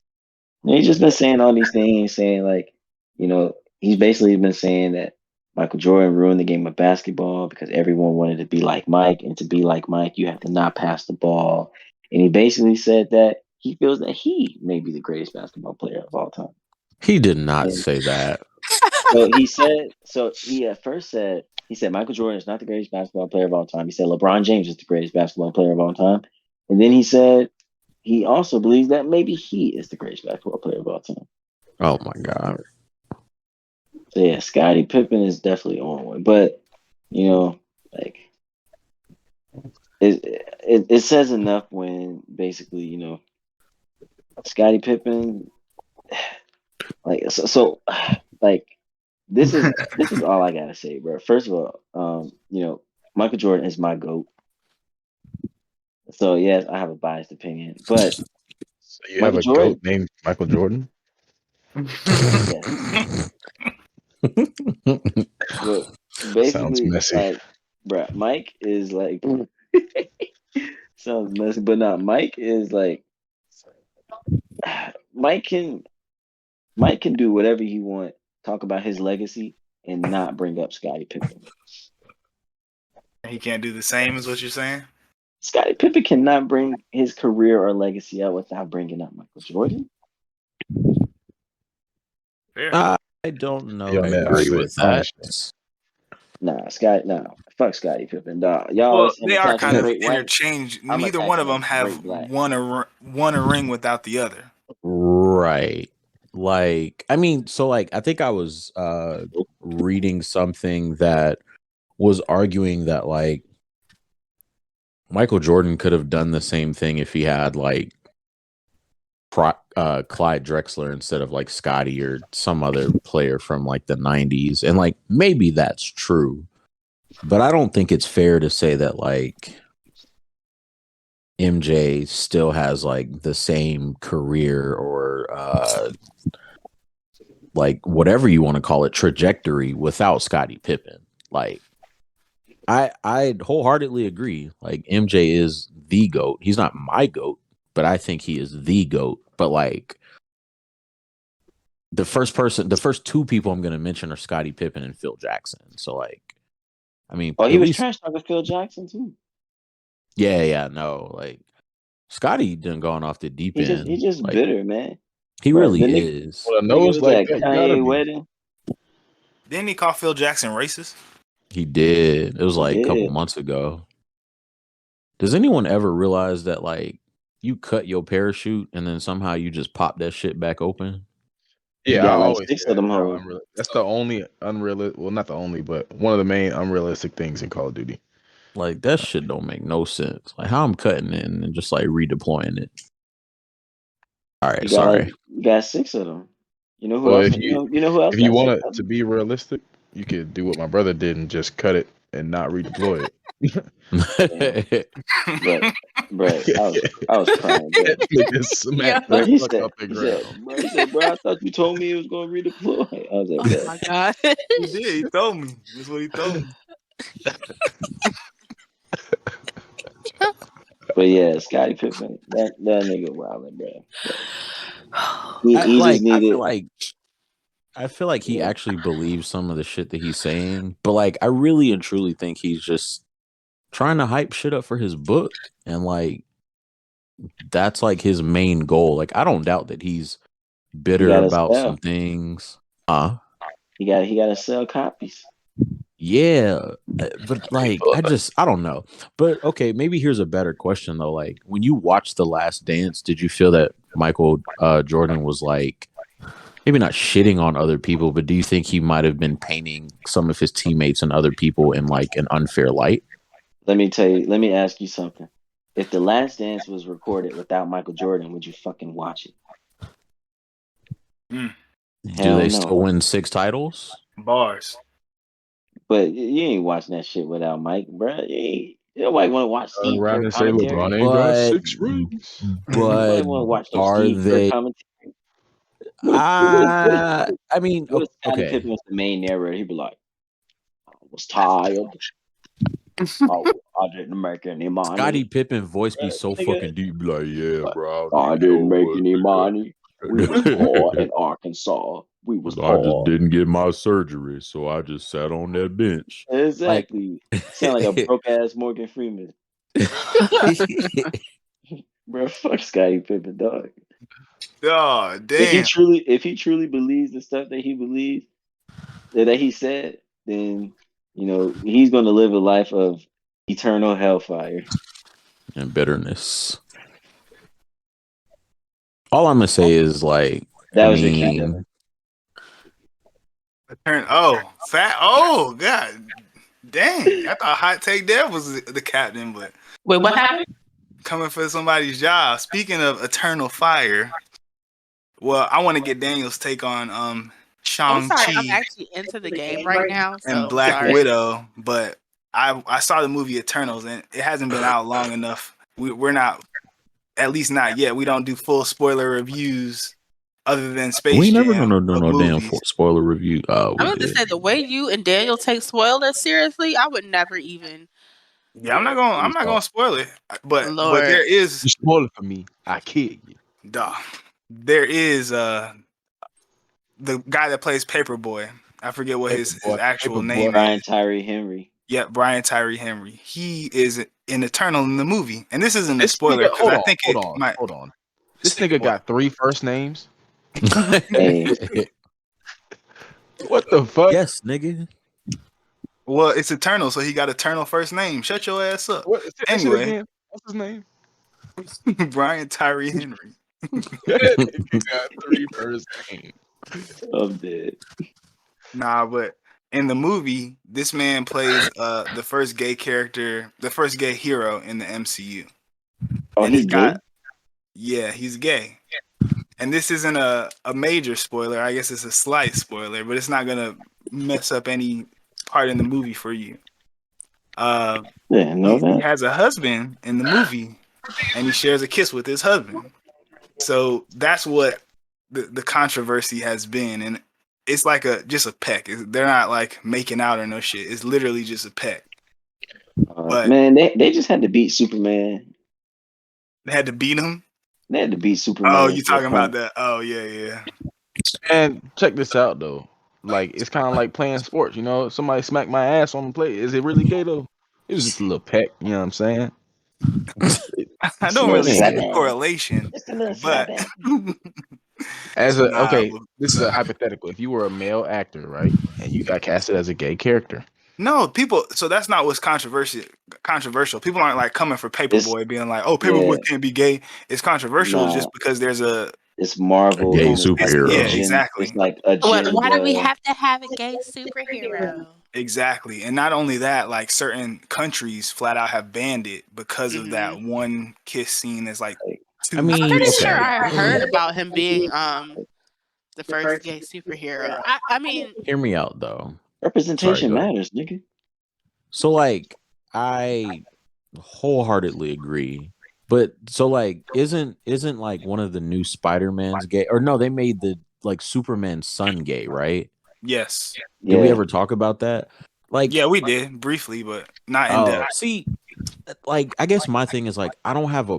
he's just been saying all these things, saying like, he's basically been saying that Michael Jordan ruined the game of basketball because everyone wanted to be like Mike, and to be like Mike, you have to not pass the ball. And he basically said that he feels that he may be the greatest basketball player of all time. He did not And say that. he at first said, he said Michael Jordan is not the greatest basketball player of all time. He said LeBron James is the greatest basketball player of all time. And then he said he also believes that maybe he is the greatest basketball player of all time. Oh my God. So yeah, Scottie Pippen is definitely on one. But like it says enough when basically, Scottie Pippen like like this is all I gotta say, bro. First of all, Michael Jordan is my GOAT. So yes, I have a biased opinion, but So you have Michael a Jordan, goat named Michael Jordan? yes. But Sounds basically, messy. like, bruh, Mike is like sounds messy, but not Mike is like Mike can do whatever he want, talk about his legacy, and not bring up Scottie Pippen. He can't do the same, is what you're saying? Scottie Pippen cannot bring his career or legacy up without bringing up Michael Jordan. Fair. I don't know. Be on I that agree opposite with that. Fuck Scottie Pippen, dog. Y'all Well, always they are attacking kind of great white. interchanged. I'm Neither one of attacking them have great black. won a ring without the other. Right. Like, I mean, so like I think I was reading something that was arguing that like Michael Jordan could have done the same thing if he had like Clyde Drexler instead of like Scotty or some other player from like the 90s. And like maybe that's true. But I don't think it's fair to say that like MJ still has like the same career or like whatever you want to call it trajectory without Scottie Pippen. Like I wholeheartedly agree. Like MJ is the GOAT. He's not my GOAT, but I think he is the GOAT. But like the first two people I'm going to mention are Scottie Pippen and Phil Jackson. So like, I mean, Oh, he at was least, trash talking Phil Jackson too. yeah, no, like Scottie done gone off the deep end. He's just like, bitter, man. He Bro, really the nigga- is. Well, a Nigga nose was like at that, you gotta Kanye be. wedding. Didn't he call Phil Jackson racist? He did. It was He like a couple did. months ago. Does anyone ever realize that like you cut your parachute and then somehow you just pop that shit back open? You Yeah, I got like always 6 say of that. them How hoes. that's the only unrealistic. Well, not the only, but one of the main unrealistic things in Call of Duty. Like that shit don't make no sense. Like how I'm cutting it and then just like redeploying it. All right, sorry. You got 6 of them. You know who Well, else? if you You know who else if you got 6 want it of to them? be realistic, you could do what my brother did and just cut it and not redeploy it. Bro, I was crying, bro. Nigga smacked Bro, the he fuck said, off the ground. bro, I thought you told me he was gonna redeploy. I was like, Oh bro. my God. He did. He told me. That's what he told me. But yeah, Scottie Pippen, that nigga wildin', bro. He I, just like I needed. feel like I feel like he actually believes some of the shit that he's saying, but like I really and truly think he's just trying to hype shit up for his book, and like that's like his main goal. Like I don't doubt that he's He bitter gotta about some sell. things. He gotta sell copies. Yeah, but like I don't know. But okay, maybe here's a better question though. Like when you watched The Last Dance, did you feel that Michael Jordan was like maybe not shitting on other people, but do you think he might have been painting some of his teammates and other people in like an unfair light? Let me ask you something. If The Last Dance was recorded without Michael Jordan, would you fucking watch it? Mm. Do Hell they still no. win 6 titles? Bars. But you ain't watching that shit without Mike, bro. Nobody want to watch Turn Steve around Kerr and say commentary. LeBron ain't got But 6 rings. but Nobody want to watch no are Steve Kerr they? commentary. What I mean, if Scottie okay. Pippen was the main narrator? He'd be like, I was tired. I didn't make any Scottie money. Pippen voice be Right, so nigga? fucking deep, be like, yeah, Like, bro, I I don't even didn't make know any money. We was poor what. in Arkansas. We was I just poor. didn't get my surgery, so I just sat on that bench. Like, Exactly. Sound like a broke ass Morgan Freeman. Bro, fuck Scottie Pippen, dog. Oh, damn. If he truly believes the stuff that he believes, that he said, then he's gonna live a life of eternal hellfire. and bitterness. All I'm gonna say is like, I That was your cat, mean, Devin. Fat. Oh, God. Dang. I thought Hot Take Dev was the captain, but Wait, what happened? coming for somebody's job. Speaking of eternal fire, well, I want to get Daniel's take on I'm sorry, I'm Shang-Chi actually into the game right now, and so Black sorry. Widow, but I saw the movie Eternals and it hasn't been out long enough. We're not, at least not yet. We don't do full spoiler reviews other than Space we never Jam gonna do of no damn movies. spoiler review. I'm We going to did. say the way you and Daniel take spoilers seriously, I would never even. Yeah, I'm not gonna spoil it, but Lord. there is You spoil it for me. I kid you. there is the guy that plays Paperboy. I forget what his actual name Brian is. Tyree Henry. Yeah, Brian Tyree Henry. He is an Eternal in the movie, and this isn't a This spoiler nigga, because I think it might. hold on. This nigga got 3 first names. Hey, What the fuck? Yes, nigga. Well, it's Eternal, so he got Eternal first name. Shut your ass up. What? Say that shit Anyway, again. What's his name? Brian Tyree Henry. That nigga got 3 first names. I'm dead. Nah, but in the movie, this man plays the first gay character, the first gay hero in the MCU. Oh, And he's it's gay? got, yeah, he's gay. And this isn't a major spoiler. I guess it's a slight spoiler, but it's not gonna mess up any part in the movie for you. Yeah, know He that. has a husband in the movie, and he shares a kiss with his husband. So that's what the controversy has been, and it's like just a peck. They're not like making out or no shit. It's literally just a peck. But Man, they just had to beat Superman. they had to beat him. They had to beat Oh, Superman you to a talking about punch. that? Oh yeah. And check this out though. Like it's kind of like playing sports. You know, somebody smacked my ass on the play. Is it really gay though? It was just a little peck. You know what I'm saying? I Just a don't little really see the slap. correlation, Just a little but slap. As a nah. okay, this is a hypothetical. If you were a male actor, right, and you got casted as a gay character, No, people. So that's not what's controversial. Controversial. People aren't like coming for Paperboy, being like, "Oh, Paperboy can't be gay." It's controversial just Nah, because there's a. it's Marvel Gay and it's like superhero. Yeah, it's exactly, like Why do we agenda. have to have a gay superhero? exactly, and not only that, like certain countries flat out have banned it because of Mm-hmm. that one kiss scene. That's like too. I mean, I'm pretty sure okay. I heard about him being the first gay superhero. I mean, Hear me out though. Sorry, Representation go ahead. matters, nigga. So like I wholeheartedly agree. But so like isn't like one of the new Spider-Mans gay? Or no, they made the like Superman's son gay, right? Yes. Did we Yeah. ever talk about that? Like Yeah, we did briefly, but not in depth. see, like I guess my thing is like I don't have a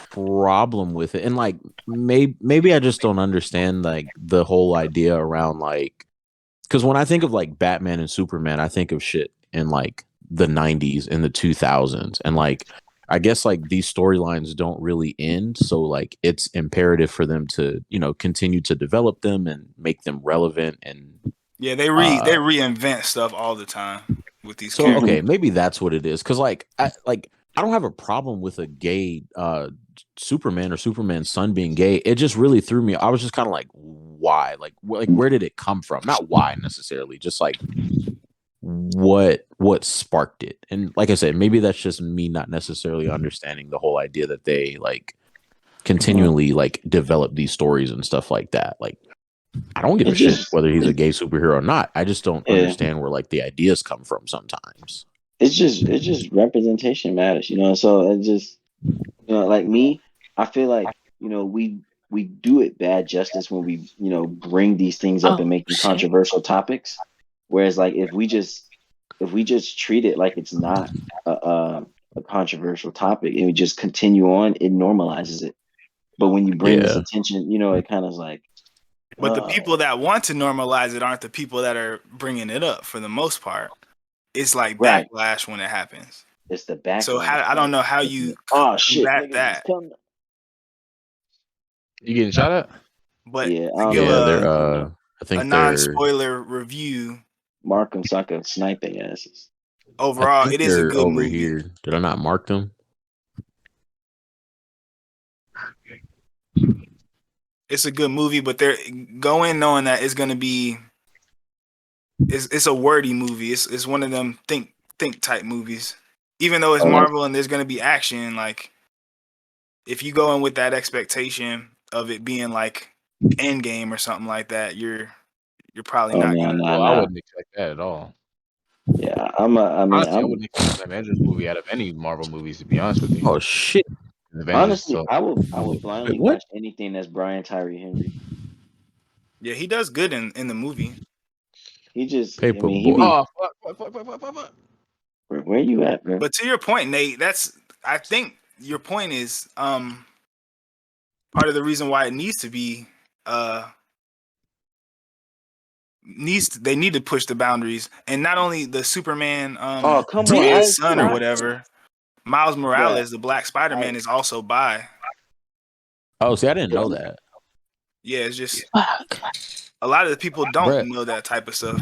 problem with it, and like maybe I just don't understand like the whole idea around like because when I think of like Batman and Superman, I think of shit in like the 90s and the 2000s, and like I guess like these storylines don't really end, so like it's imperative for them to continue to develop them and make them relevant and Yeah, they reinvent stuff all the time with these so characters. okay, maybe that's what it is. Because I don't have a problem with a gay Superman or Superman's son being gay. It just really threw me. I was just kind of like, why? Like where did it come from? Not why necessarily, just like what sparked it. And like I said, maybe that's just me not necessarily understanding the whole idea that they like continually like develop these stories and stuff like that. Like I don't give a shit whether he's a gay superhero or not. I just don't understand where like the ideas come from sometimes. It's just representation matters, So it just like me, I feel like we do it bad justice when we bring these things up and make these controversial topics. Whereas like if we just treat it like it's not a controversial topic and we just continue on, it normalizes it. But when you bring this attention, it kind of like. But the people that want to normalize it aren't the people that are bringing it up for the most part. It's like backlash when it happens. It's the backlash. So I don't know how you combat that. You getting shot at? But yeah, they're I think a non-spoiler review. Mark them so I can snipe their asses. Overall, it is a good over movie. Here. Did I not mark them? It's a good movie, but they're going knowing that it's gonna be. It's a wordy movie. It's one of them think type movies. Even though it's Marvel and there's gonna be action, like if you go in with that expectation of it being like Endgame or something like that, you're probably not gonna. I wouldn't expect that at all. Yeah, I wouldn't expect an Avengers movie out of any Marvel movies, to be honest with you. Oh shit! Honestly, I would blindly watch anything that's Brian Tyree Henry. Yeah, he does good in the movie. He just, Paper boy. Where you at, bro? But to your point, Nate, I think your point is part of the reason why it needs to be they need to push the boundaries, and not only the Superman son or whatever. Miles Morales, the Black Spider-Man, is also bi. Oh, see, I didn't know that. Yeah, it's just a lot of the people don't know that type of stuff.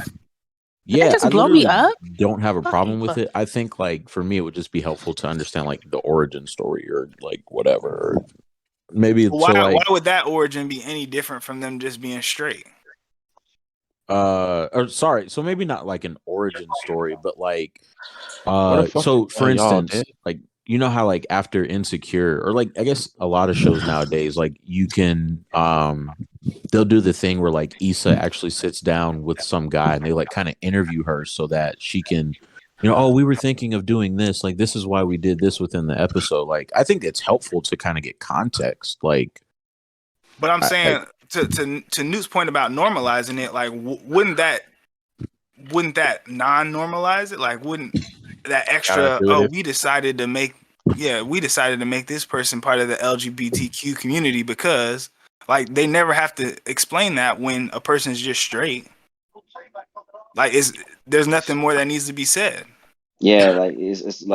Yeah, just blow me up. Don't have a problem with it. I think like for me, it would just be helpful to understand like the origin story or like whatever. Or maybe why would that origin be any different from them just being straight? Or sorry, so maybe not like an origin story, but like so for instance, like you know how like after Insecure or like I guess a lot of shows nowadays, like you can they'll do the thing where like Issa actually sits down with some guy and they like kind of interview her so that she can we were thinking of doing this, like this is why we did this within the episode. Like I think it's helpful to kind of get context, like. But I'm saying to Newt's point about normalizing it, like wouldn't that non-normalize it? Like wouldn't that extra we decided to make this person part of the LGBTQ community because like they never have to explain that when a person's just straight. Like there's nothing more that needs to be said. Yeah, like it's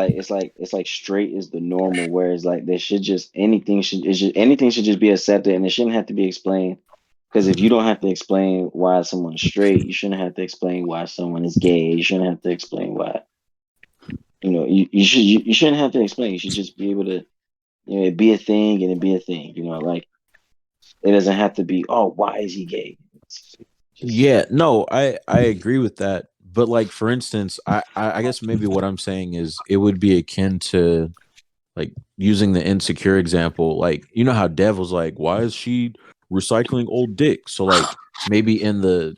like straight is the normal, whereas like there should just anything should just be accepted and it shouldn't have to be explained. Because if you don't have to explain why someone's straight, you shouldn't have to explain why someone is gay. You shouldn't have to explain why. You shouldn't have to explain. You should just be able to, it be a thing and it be a thing. Like it doesn't have to be. Oh, why is he gay? Yeah, no, I agree with that. But like for instance, I guess maybe what I'm saying is it would be akin to like using the Insecure example. Like you know how Dev was like, why is she recycling old dick? So like maybe in the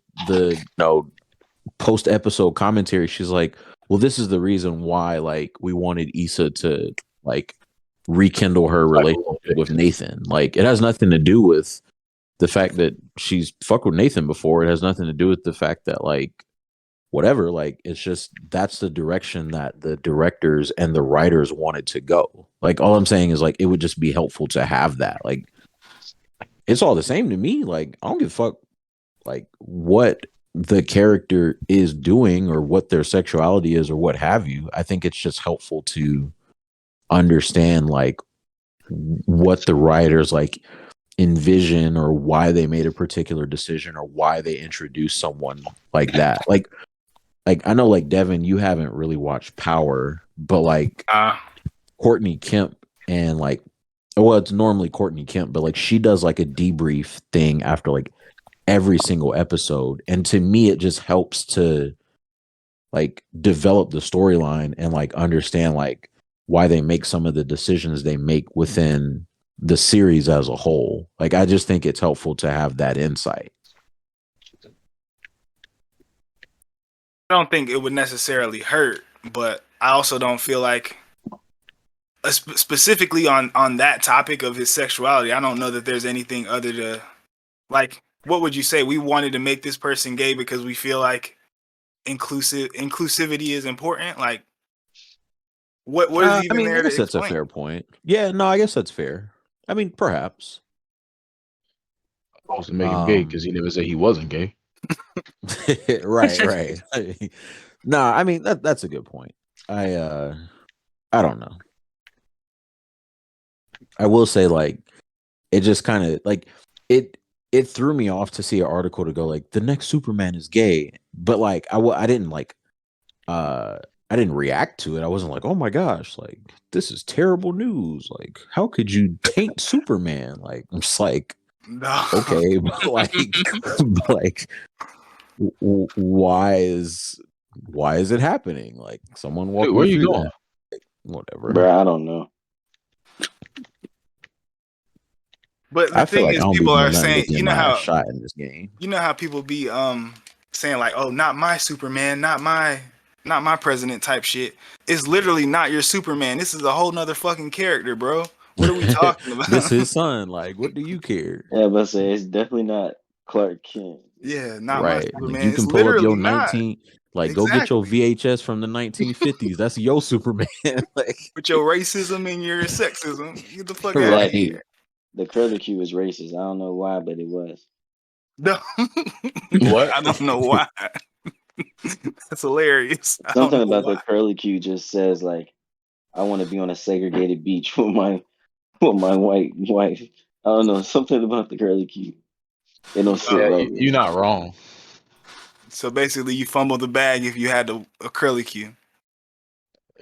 post episode commentary, she's like, well, this is the reason why like we wanted Issa to like rekindle her relationship with Nathan. Like it has nothing to do with the fact that she's fucked with Nathan before. It has nothing to do with the fact that like whatever. Like, it's just that's the direction that the directors and the writers wanted to go. Like, all I'm saying is, like, it would just be helpful to have that. Like, it's all the same to me. Like, I don't give a fuck, like, what the character is doing or what their sexuality is or what have you. I think it's just helpful to understand, like, what the writers, like, envision or why they made a particular decision or why they introduced someone like that. Like I know, like, Devin, you haven't really watched Power, but like Courtney Kemp and like, well, it's normally Courtney Kemp, but like she does like a debrief thing after like every single episode, and to me it just helps to like develop the storyline and like understand like why they make some of the decisions they make within the series as a whole. Like, I just think it's helpful to have that insight. I don't think it would necessarily hurt, but I also don't feel like specifically on that topic of his sexuality, I don't know that there's anything other to, like, what would you say? We wanted to make this person gay because we feel like inclusivity is important. Like, what is even there I guess to that's explain? a fair point. Yeah, no, I guess that's fair. I mean, perhaps. Supposed to make him gay because he never said he wasn't gay. right. Nah, I mean that's a good point. I don't know. I will say, like, it just kind of like it threw me off to see an article to go like the next Superman is gay, but like I didn't like I didn't react to it. I wasn't like, oh my gosh, like this is terrible news. Like, how could you taint Superman? Like, I'm just like, No. okay, but like, why is it happening? Like, someone walk Dude, me where you through going? that. Like, whatever. Bro, I don't know. But the I feel thing like I is, don't be people doing are nothing saying, but getting my ass shot in this game. you know how people be saying like, oh, not my Superman, not my president type shit. It's literally not your Superman. This is a whole nother fucking character, bro. What are we talking about? This his son. Like, what do you care? Yeah, but say it's definitely not Clark Kent. Yeah, not my Right. Like, Superman. you It's can pull up literally your not. 19, like, go get your Exactly. VHS from the 1950s. That's your Superman. Like, With your racism and your sexism, get the fuck out of right. here. The curly Q was racist. I don't know why, but it was. No. What? I don't know why. That's hilarious. I don't Something know about why. the curly Q just says like, I want to be on a segregated beach with my white wife. I don't know. Something about the curly Q. It don't sit Yeah, right with you're me. not wrong. So basically, you fumbled the bag if you had a curly Q.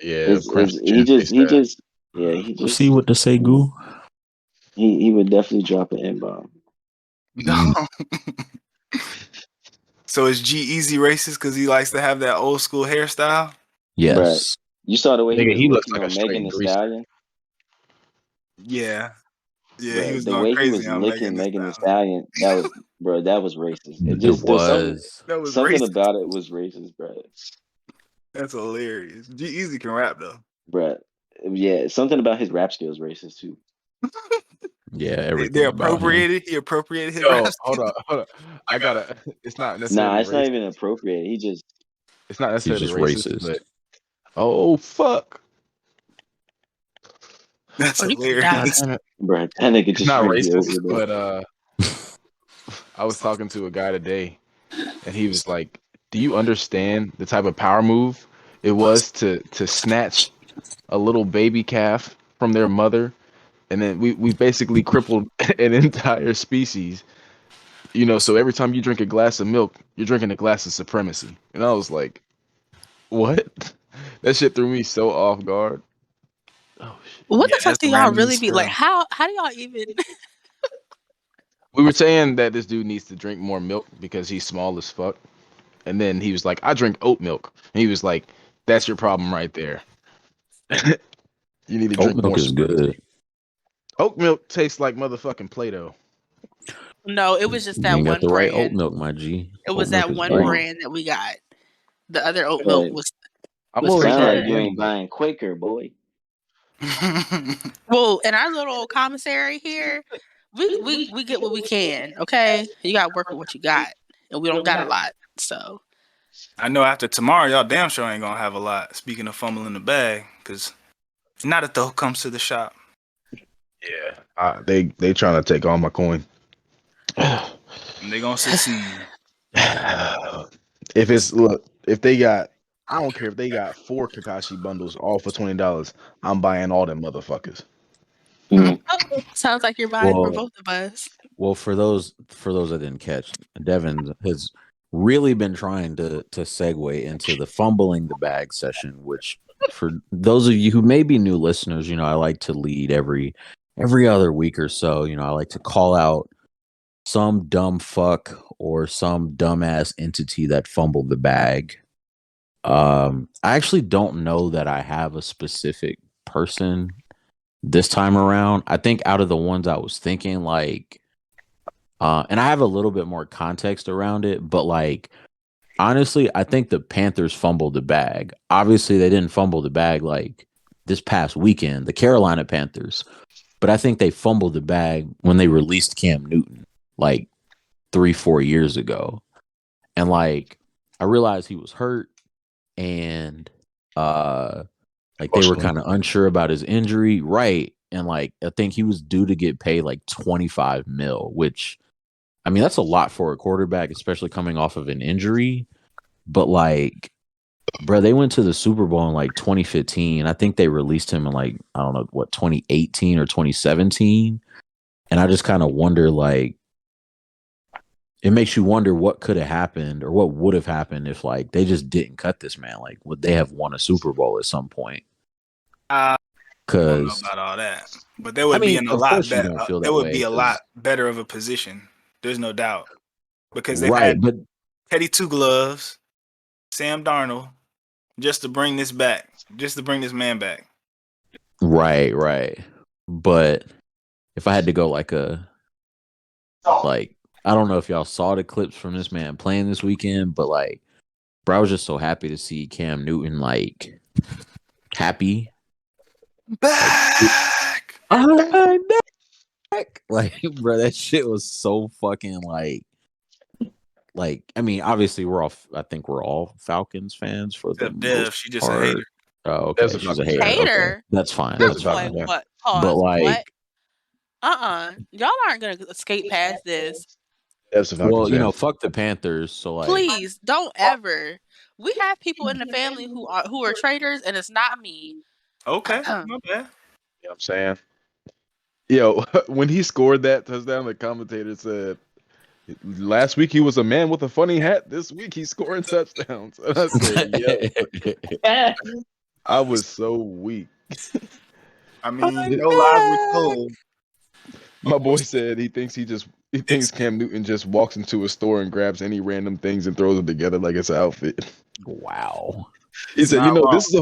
Yeah, Crimson He Chin just that. yeah, he See just what to say, Goo? he would definitely drop an N-bomb. No. So is G Easy racist because he likes to have that old school hairstyle? Bruh, Yes. you saw the way he Nigga, was he looks licking like a on Megan straight Thee greaser. Stallion. Yeah. Yeah, he Bruh, was the going way he crazy was on licking Megan Thee Megan Thee Stallion. Stallion, that was racist. It It just there's was. That was something racist. about it was racist, bruh. That's hilarious. G Easy can rap though. Bruh. Yeah, something about his rap skills racist too. Yeah, They everything about him. appropriated. He appropriated his Yo, rap. hold on. I gotta. It's not Nah, necessarily it's not racist. even appropriate. He just It's not He's necessarily just racist, racist. but oh fuck! That's Oh, you can die. God hilarious. damn it! bruh, that nigga It's just not ran me racist, over there. but I was talking to a guy today, and he was like, "Do you understand the type of power move it was to snatch a little baby calf from their mother, and then we basically crippled an entire species? You know, so every time you drink a glass of milk, you're drinking a glass of supremacy." And I was like, "What?" That shit threw me so off guard. Oh shit! What Yeah, the fuck that's do y'all random really as be like? hell. How do y'all even? We were saying that this dude needs to drink more milk because he's small as fuck. And then he was like, I drink oat milk. And he was like, that's your problem right there. You need to Oat drink milk more is supremacy. good. Oat milk tastes like motherfucking Play-Doh. No, it was just You that ain't got one the right oat brand. milk, my G. It Oat was milk that is one great. brand that we got. The other oat milk But I'm was it always pretty sound trying like to good. you get ain't him. buying Quaker, boy. Well, in our little commissary here, we get what we can. Okay, you got to work with what you got, and we don't got a lot. So I know after tomorrow, y'all damn sure ain't gonna have a lot. Speaking of fumbling the bag, because not a throw comes to the shop. Yeah. They trying to take all my coin. And they gonna succeed. If they got, I don't care if they got 4 Kakashi bundles all for $20. I'm buying all them motherfuckers. Mm. Sounds like you're buying for both of us. Well, for those that didn't catch, Devin has really been trying to segue into the fumbling the bag session, which for those of you who may be new listeners, I like to lead every other week or so. I like to call out some dumb fuck or some dumbass entity that fumbled the bag. I actually don't know that I have a specific person this time around. I think out of the ones I was thinking, like, and I have a little bit more context around it, but like, honestly, I think the Panthers fumbled the bag. Obviously, they didn't fumble the bag like this past weekend, the Carolina Panthers, but I think they fumbled the bag when they released Cam Newton like 3-4 years ago. And like, I realized he was hurt and like they were kind of unsure about his injury, right? And like, I think he was due to get paid like 25 mil, which, I mean, that's a lot for a quarterback, especially coming off of an injury. But like, bro, they went to the Super Bowl in like 2015. I think they released him in like, I don't know, what, 2018 or 2017. And I just kind of wonder, like, it makes you wonder what could have happened or what would have happened if like they just didn't cut this man. Like, would they have won a Super Bowl at some point? I don't know Because about all that, but they would be in a lot better. It would be a lot better of a position. There's no doubt because they've had Teddy Two Gloves, Sam Darnold, just to bring this man back. Right. But if I had to go like I don't know if y'all saw the clips from this man playing this weekend, but like, bro, I was just so happy to see Cam Newton like happy. Back. I'm back. Like, bro, that shit was so fucking like, I mean, obviously I think we're all Falcons fans for the Dev, she just a hater. Oh, okay. She's a hater. Okay. That's fine. That's fine. What? Pause. But like, what? Y'all aren't gonna escape past this. Well, fuck the Panthers. So like, please don't ever. We have people in the family who are traitors, and it's not me. Okay, my bad. You know what I'm saying? Yo, when he scored that touchdown, the commentator said, last week he was a man with a funny hat. This week he's scoring touchdowns. And I said, yep. I was so weak. I mean, no lies were told. My boy said he thinks Cam Newton just walks into a store and grabs any random things and throws them together like it's an outfit. Wow. He said, this is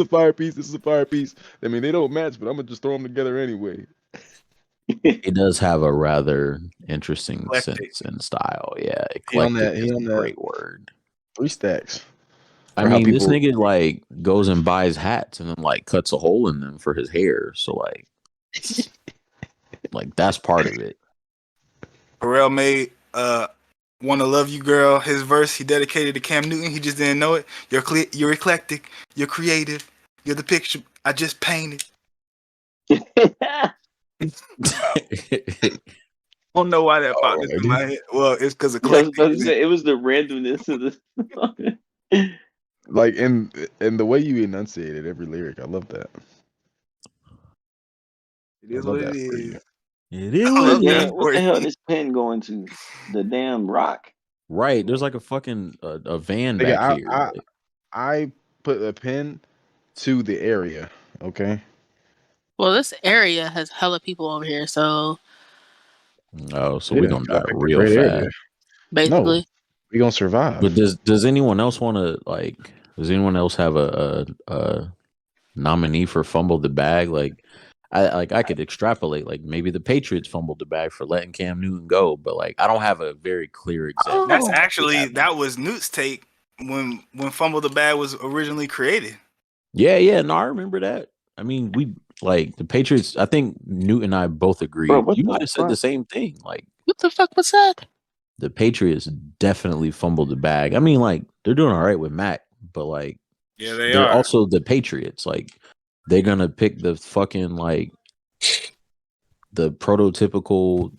a fire piece. This is a fire piece. I mean, they don't match, but I'm gonna just throw them together anyway. It does have a rather interesting sense and style. Yeah, eclectic is a great word. 3 stacks. I mean, this nigga like goes and buys hats and then like cuts a hole in them for his hair. So like that's part of it. Pharrell made "Wanna Love You Girl" his verse. He dedicated to Cam Newton. He just didn't know it. You're eclectic. You're creative. You're the picture I just painted. I don't know why that popped into my head. Well, it's because of it was the randomness of the like in the way you enunciated every lyric. I love that. It is what it is. It is. What the hell is this pen going to? The damn rock? Right. There's like a fucking a van back here. I put a pin to the area. Okay. Well, this area has hella people over here, so. Oh, so we're gonna die real fast. Area. Basically. No, we're gonna survive. But does anyone else want to like? Does anyone else have a nominee for fumble the bag? Like, I could extrapolate. Like maybe the Patriots fumbled the bag for letting Cam Newton go, but like I don't have a very clear example. That's actually that was Newt's take when Fumble the Bag was originally created. Yeah. No, I remember that. I mean, we like the Patriots. I think Newt and I both agree. You might have said the same thing. Like, what the fuck was that? The Patriots definitely fumbled the bag. I mean, like they're doing all right with Mac, but like Yeah, they they're are. also the Patriots. Like they're gonna pick the fucking like the prototypical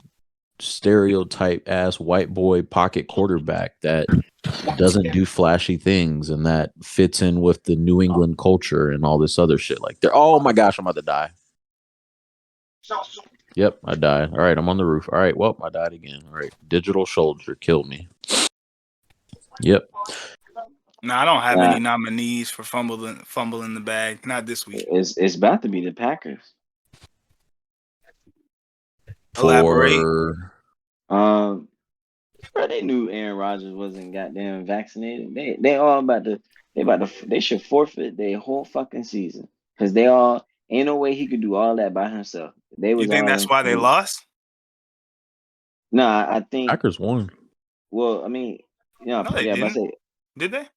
stereotype ass white boy pocket quarterback that doesn't do flashy things and that fits in with the New England culture and all this other shit. Like they're oh my gosh, I'm about to die. Yep, I died. All right, I'm on the roof. All right, well, I died again. All right, digital shoulder killed me. Yep. No, I don't have Nah, any nominees for fumbling the bag. Not this week. it's about to be the Packers. Elaborate. For Bro, they knew Aaron Rodgers wasn't goddamn vaccinated. They all they should forfeit their whole fucking season because they all ain't no way he could do all that by himself. They You was think all that's in why they cahoots. lost? Nah, I think. Packers won. Well, I mean, No, they yeah, but I didn't. say Did they?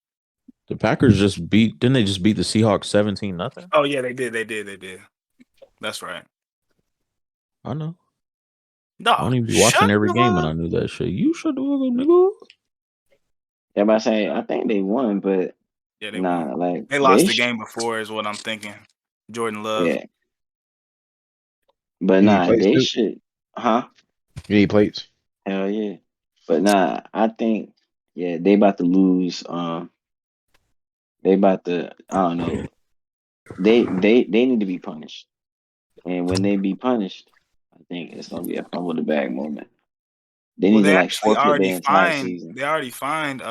The Packers just didn't they just beat the Seahawks 17-0? Oh yeah, they did. They did. That's right. I know. No, I don't even be watching shut every the game and I fuck. knew that shit. You should do it, nigga. yeah, but I say I think they won, but Yeah, they nah, won. like They lost the game before, is what I'm thinking. Jordan Love. yeah, but You need nah, plates they too? should, huh? You need plates. Hell yeah, but nah, I think yeah, they about to lose. They about to, I don't know. They need to be punished, and when they be punished, I think it's gonna be a fumble the bag moment. They Well, need to they like actually forfeit already their entire fined. season. They already fined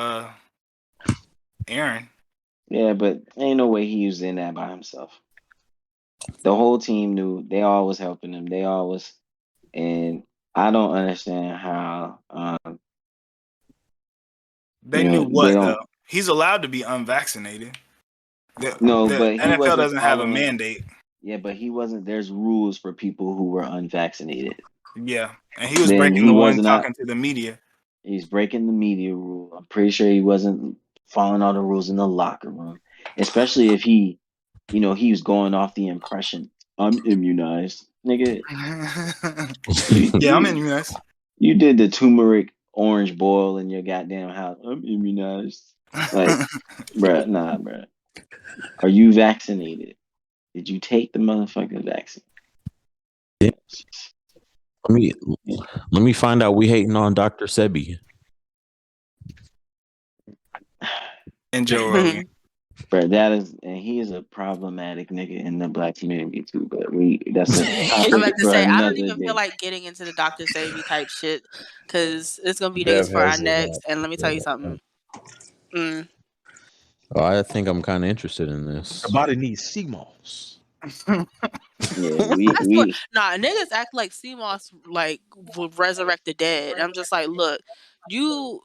Aaron. Yeah, but ain't no way he was in that by himself. The whole team knew. They all was helping him. They all was, and I don't understand how. They knew They what though. don't. He's allowed to be unvaccinated. No, The but he NFL wasn't doesn't have a following. mandate. Yeah, but he wasn't. There's rules for people who were unvaccinated. Yeah, and he was Then breaking he the was one not. talking to the media. He's breaking the media rule. I'm pretty sure he wasn't following all the rules in the locker room, especially if he was going off the impression I'm immunized, nigga. You Yeah, I'm you immunized. you did the turmeric orange boil in your goddamn house. I'm immunized. Like, bruh, nah, bruh. Are you vaccinated? Did you take the motherfucking vaccine? Yeah. Let me find out we hating on Dr. Sebi. And Joe Rogan. Bruh, and he is a problematic nigga in the black community too. But that's a I'm topic about to for say I don't another even feel day. like getting into the Dr. Savvy type shit because it's gonna be Dev niggas for our has a necks. And let me tell you something. Mm. Oh, I think I'm kind of interested in this. The body needs sea moss. Yeah, Niggas act like CMOS like will resurrect the dead. I'm just like, look, your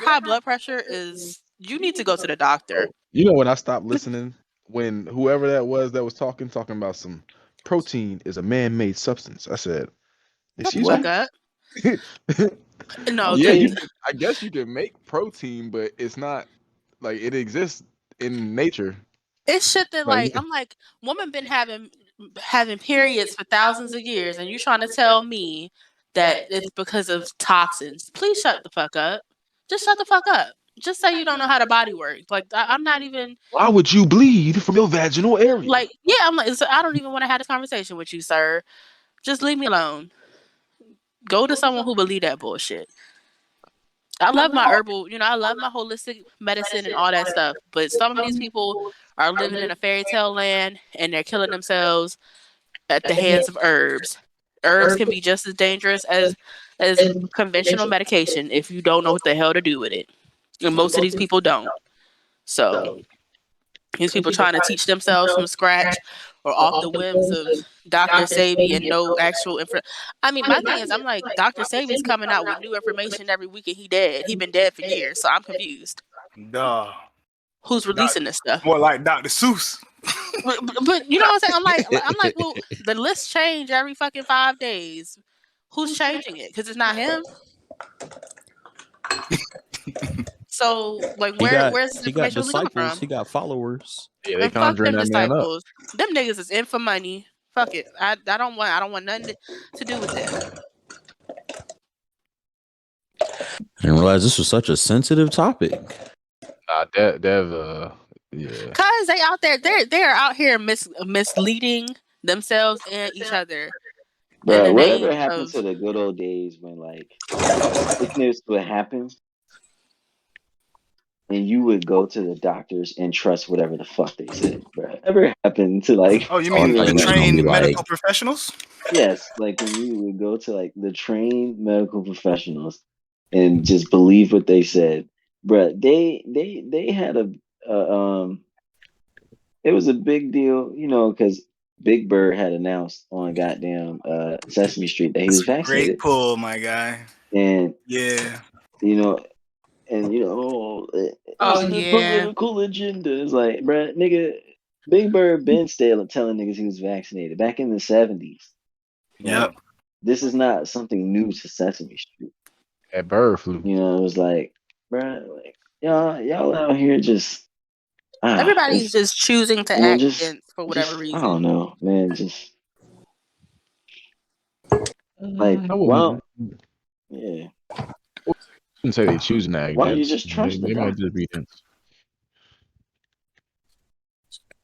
high blood pressure is you need to go to the doctor. You know when I stopped listening, when whoever that was talking about some protein is a man-made substance. I said, Shut the excuse fuck what? up. No, yeah, Okay. I guess you can make protein, but it's not like it exists in nature. it's shit that Like, like I'm like, woman been having periods for thousands of years, and you trying to tell me that it's because of toxins. Please shut the fuck up. Just shut the fuck up. Just say you don't know how the body works. Like I'm not even why would you bleed from your vaginal area? like yeah. I'm like I don't even want to have this conversation with you, sir. Just leave me alone. Go to someone who believe that bullshit. I love my herbal, I love my holistic medicine and all that stuff. But some of these people are living in a fairy tale land and they're killing themselves at the hands of herbs. Herbs can be just as dangerous as conventional medication if you don't know what the hell to do with it. And most of these people don't. So these people trying to teach themselves from scratch or off the whims of Dr. Sabi and no actual info. I mean, my thing is, I'm like, Dr. Sabi's coming out with new information every week and he dead. He been dead for years, so I'm confused. Duh. Who's releasing this stuff? More like Dr. Seuss. But you know what I'm saying? I'm like, well, the lists change every fucking 5 days. Who's changing it? Because it's not him. So, like, where's this he got information really coming disciples. from? He got followers. Yeah, they And fuck conjuring them that man up. disciples. Them niggas is in for money. Fuck it. I don't want nothing to do with them. I didn't realize this was such a sensitive topic. Dev, yeah. Cause they out there, they're out here misleading themselves and each other in the Bro, name whatever happened of. to the good old days when like sickness would happen and you would go to the doctors and trust whatever the fuck they said, bro? Whatever happened to like Oh, you Oh, I mean thought the you was gonna be trained like, medical professionals? yes, like when you would go to like the trained medical professionals and just believe what they said, bro? They had a it was a big deal, you know, because Big Bird had announced on goddamn Sesame Street that he That's was a great vaccinated, pull, my guy. and Yeah. you know, oh, Oh it's the yeah, political agenda. It's like, bruh, nigga, Big Bird been still telling niggas he was vaccinated back in the 70s. Yep. Like, this is not something new to Sesame Street. That bird flu. You know, it was like, bruh, like y'all out here just everybody's just choosing to act just against for whatever I reason. don't know, man, just like, I well, yeah, wouldn't say they choosing that why don't you against. just trust the They might doctor? just be against.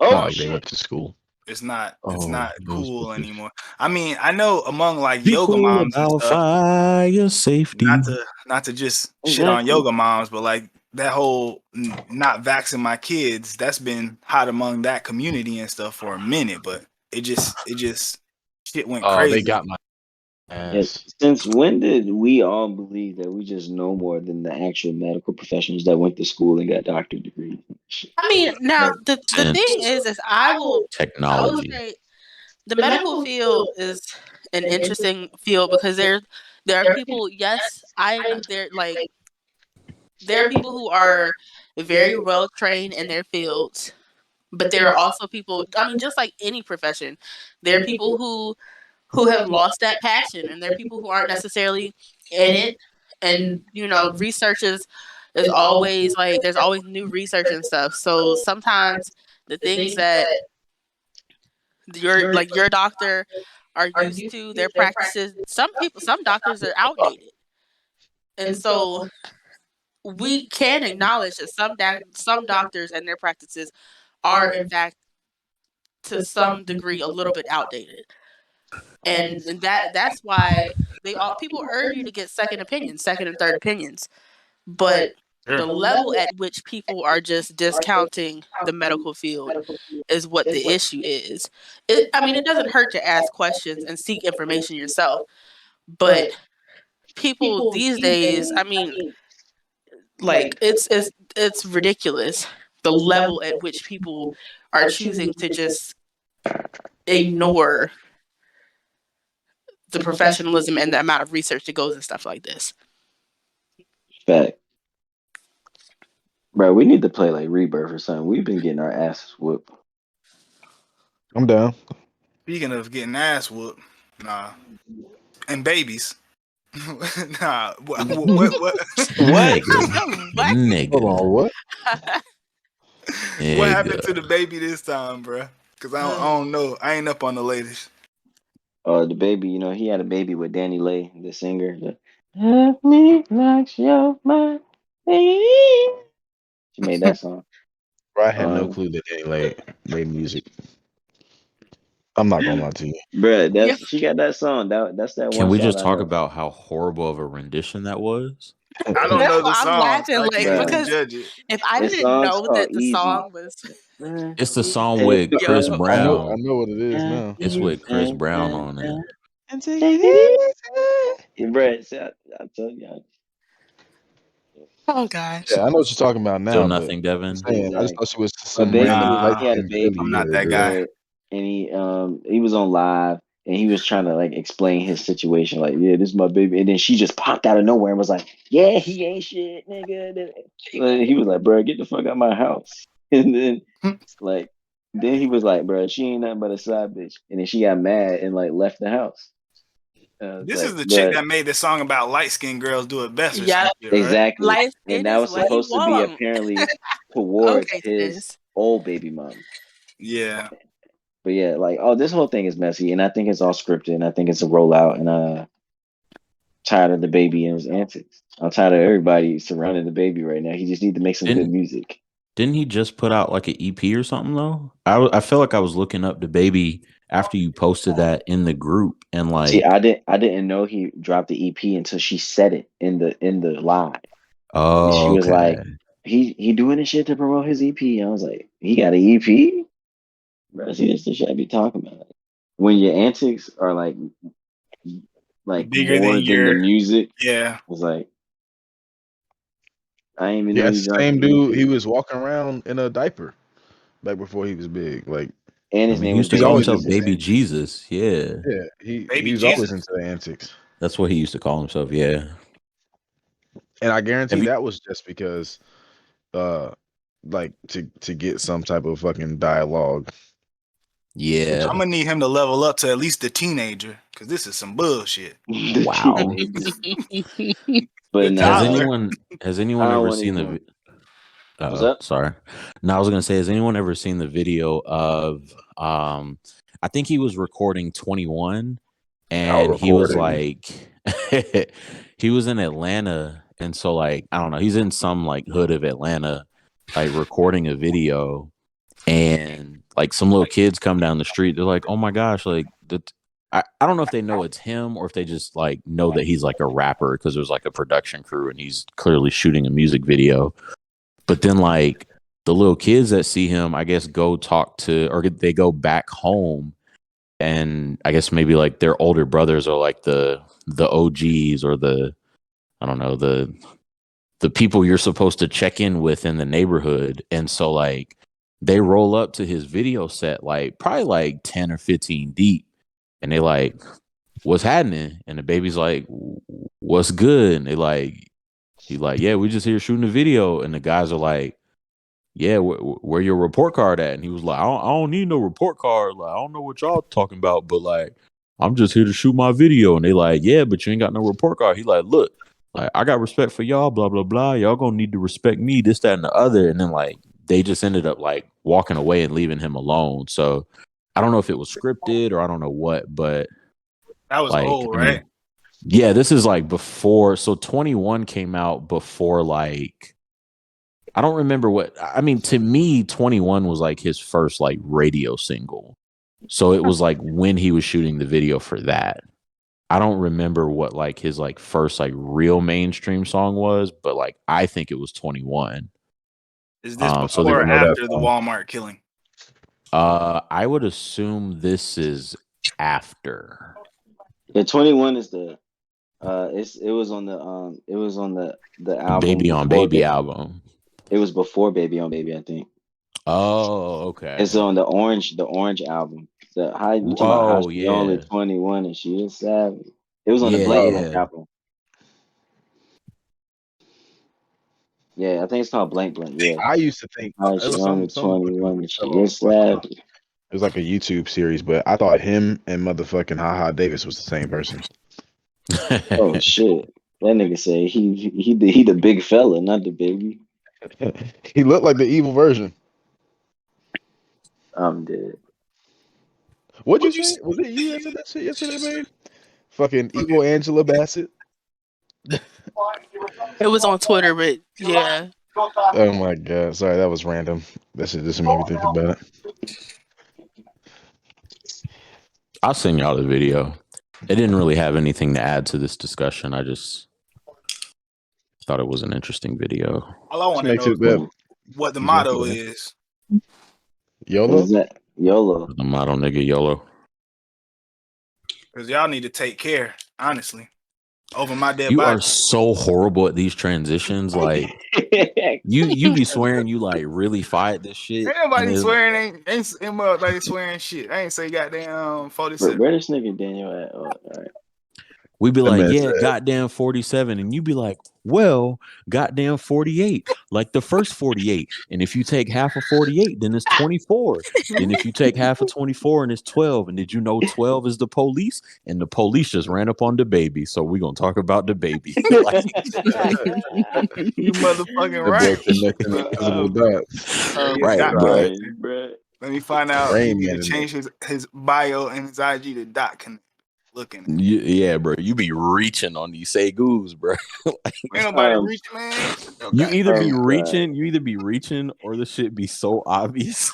Not Oh like they shit! went to school. It's not Oh, those cool bitches. anymore. I mean, I know among like be yoga cool moms and about stuff, fire safety. not to just shit on Exactly. yoga moms, but like that whole not vaccinating my kids, that's been hot among that community and stuff for a minute, but it just shit went Oh, they crazy. got my Yeah, ass. since when did we all believe that we just know more than the actual medical professionals that went to school and got doctorate degrees? Shit. I mean, now the thing Since is I will technology. say the medical field is an interesting field because there are people. Yes, there like there are people who are very well trained in their fields, but there are also people. I mean, just like any profession, there are people who have lost that passion, and there are people who aren't necessarily in it. And research is always like there's always new research and stuff. So sometimes the things that your doctor are used to, their practices, some doctors are outdated, and so we can acknowledge that some doctors and their practices are in fact to some degree a little bit outdated, and that's why they all people urge you to get second opinions, second and third opinions, but Sure. the level at which people are just discounting the medical field is what the issue is. I mean, it doesn't hurt to ask questions and seek information yourself, but people these days, I mean, like it's ridiculous the level at which people are choosing to just ignore the professionalism and the amount of research that goes in stuff like this. Fact. Bro, we need to play like Rebirth or something. We've been getting our asses whooped. I'm down. Speaking of getting ass whooped, nah, and babies. Nah, what? What? Nigga. What? Nigga. Hold on, what? What happened to Nigga. the baby this time, bruh? Cause I don't know. I ain't up on the latest. DaBaby, he had a baby with Danny Lay, the singer. Love me like your mind. She made that song. Bro, I had no Um, clue that they made music. I'm not gonna lie to you. Bruh, Yeah. she got that song. That's that Can one we song just I talk know. about how horrible of a rendition that was? I don't No, know the I'm song, so laughing I like can't even Bruh, because judge it. if I this didn't song's know called that the Easy. song was It's the song Take with it Chris yo, I know Brown. what it is now. It's with Chris Brown on it. And take Take it it easy. easy. Bruh, see, I told y'all. oh gosh, Yeah, I know what you're talking about Still now, but nothing, I'm Devin. saying I just Exactly. thought she was But some random basically, light Nah, he had a skinned baby I'm curly not haired that girl. guy. with, and he was on live, and he was trying to like explain his situation, like, yeah, this is my baby, and then she just popped out of nowhere and was like, yeah, he ain't shit, nigga. And he was like, bro, get the fuck out of my house, and then like, then he was like, bro, she ain't nothing but a side bitch, and then she got mad and like left the house. It's This is like, the chick bro, that made the song about light skinned girls do it best or some yep, shit, right? exactly, light and skin that is was what he supposed to be wants. apparently towards Okay, his sis. old baby mom. Yeah. But yeah, like, oh, this whole thing is messy, and I think it's all scripted, and I think it's a rollout, and tired of DaBaby and his antics. I'm tired of everybody surrounding DaBaby right now. He just need to make some good music. Didn't he just put out like an EP or something though? I feel like I was looking up DaBaby after you posted that in the group, and like, See, I didn't know he dropped the EP until she said it in the live. And she was like, he doing this shit to promote his EP. I was like, he got an EP? Bro, see, this the shit I be talking about. When your antics are like bigger more than than the music, Yeah. it's like, I ain't even Yeah, know it's you the dropped same the dude. EP. He was walking around in a diaper back before he was big. Like, And I his mean, name he was used to he's call Baby always himself into Jesus. Baby the Jesus. Yeah, yeah. He Baby was Jesus. always into the antics, that's what he used to call himself. Yeah. and I guarantee Have you- that was just because, like to get some type of fucking dialogue. Yeah. I'm gonna need him to level up to at least the teenager, because this is some bullshit. The Wow. teenagers. The But Has toddler. anyone I don't ever want seen even. the? What's up? Sorry. No, I was gonna say, has anyone ever seen the video of? I think he was recording 21, and he was like, he was in Atlanta, and so like I don't know, he's in some like hood of Atlanta, like recording a video, and like some little kids come down the street. They're like, "Oh my gosh!" Like I don't know if they know it's him or if they just like know that he's like a rapper because there's like a production crew and he's clearly shooting a music video. But then like the little kids that see him, I guess, go talk to, or they go back home, and I guess maybe like their older brothers are like the OGs or the, I don't know, the people you're supposed to check in with in the neighborhood. And so like they roll up to his video set, like probably like 10 or 15 deep. And they like, what's happening? And the baby's like, what's good? And he's like, yeah, we just here shooting a video. And the guys are like, yeah, where your report card at? And he was like, I don't need no report card. Like, I don't know what y'all talking about, but like, I'm just here to shoot my video. And they like, yeah, but you ain't got no report card. He like, look, like, I got respect for y'all, blah, blah, blah. Y'all gonna need to respect me, this, that, and the other. And then like, they just ended up like walking away and leaving him alone. So I don't know if it was scripted or I don't know what, but That was like, old, I mean, right? yeah, this is like before. So 21 came out before like, I don't remember what, I mean, to me, 21 was like his first like radio single. So it was like when he was shooting the video for that. I don't remember what like his like first like real mainstream song was, but like I think it was 21. Is this so before or know that after the song. Walmart killing? I would assume this is after. Yeah, 21 is the it was on the album Baby on before Baby album. It was before Baby on Baby, I think. Oh, okay. It's on the orange album. The how you talking about how she only 21 and she is savage. It was on the Blank album. Yeah, I think it's called Blank. Yeah. I used to think How it she was only some 21 and she is savage. It was like a YouTube series, but I thought him and motherfucking Haha Davis was the same person. Oh shit. That nigga say he the big fella, not the baby. He looked like the evil version. I'm dead. What'd you say? Was it you that said that shit yesterday, man? Fucking evil Angela Bassett. It was on Twitter, but yeah. Oh my god. Sorry, that was random. That shit just made me think about it. I'll send y'all the video. It didn't really have anything to add to this discussion. I just thought it was an interesting video. All I want to know is what the motto is. YOLO? What is that? YOLO. The motto, nigga, YOLO. Because y'all need to take care, honestly. Over my dead You body. are so horrible at these transitions. Like you be swearing you like really fight this shit. Ain't nobody swearing, ain't nobody swearing shit. I ain't say goddamn 47. Where this nigga Daniel at? Oh, all right. We be like, yeah, goddamn 47. And you be like, well, goddamn 48. Like the first 48. And if you take half of 48, then it's 24. And if you take half of 24 and it's 12. And did you know 12 is the police? And the police just ran up on DaBaby. So we're going to talk about DaBaby. You motherfucking right. Right, bro. Let me find out. He need to change his bio and his IG to dot connect. looking. Yeah, bro. You be reaching on these Segus, bro. Ain't nobody reaching, man. You either be God. reaching, or the shit be so obvious.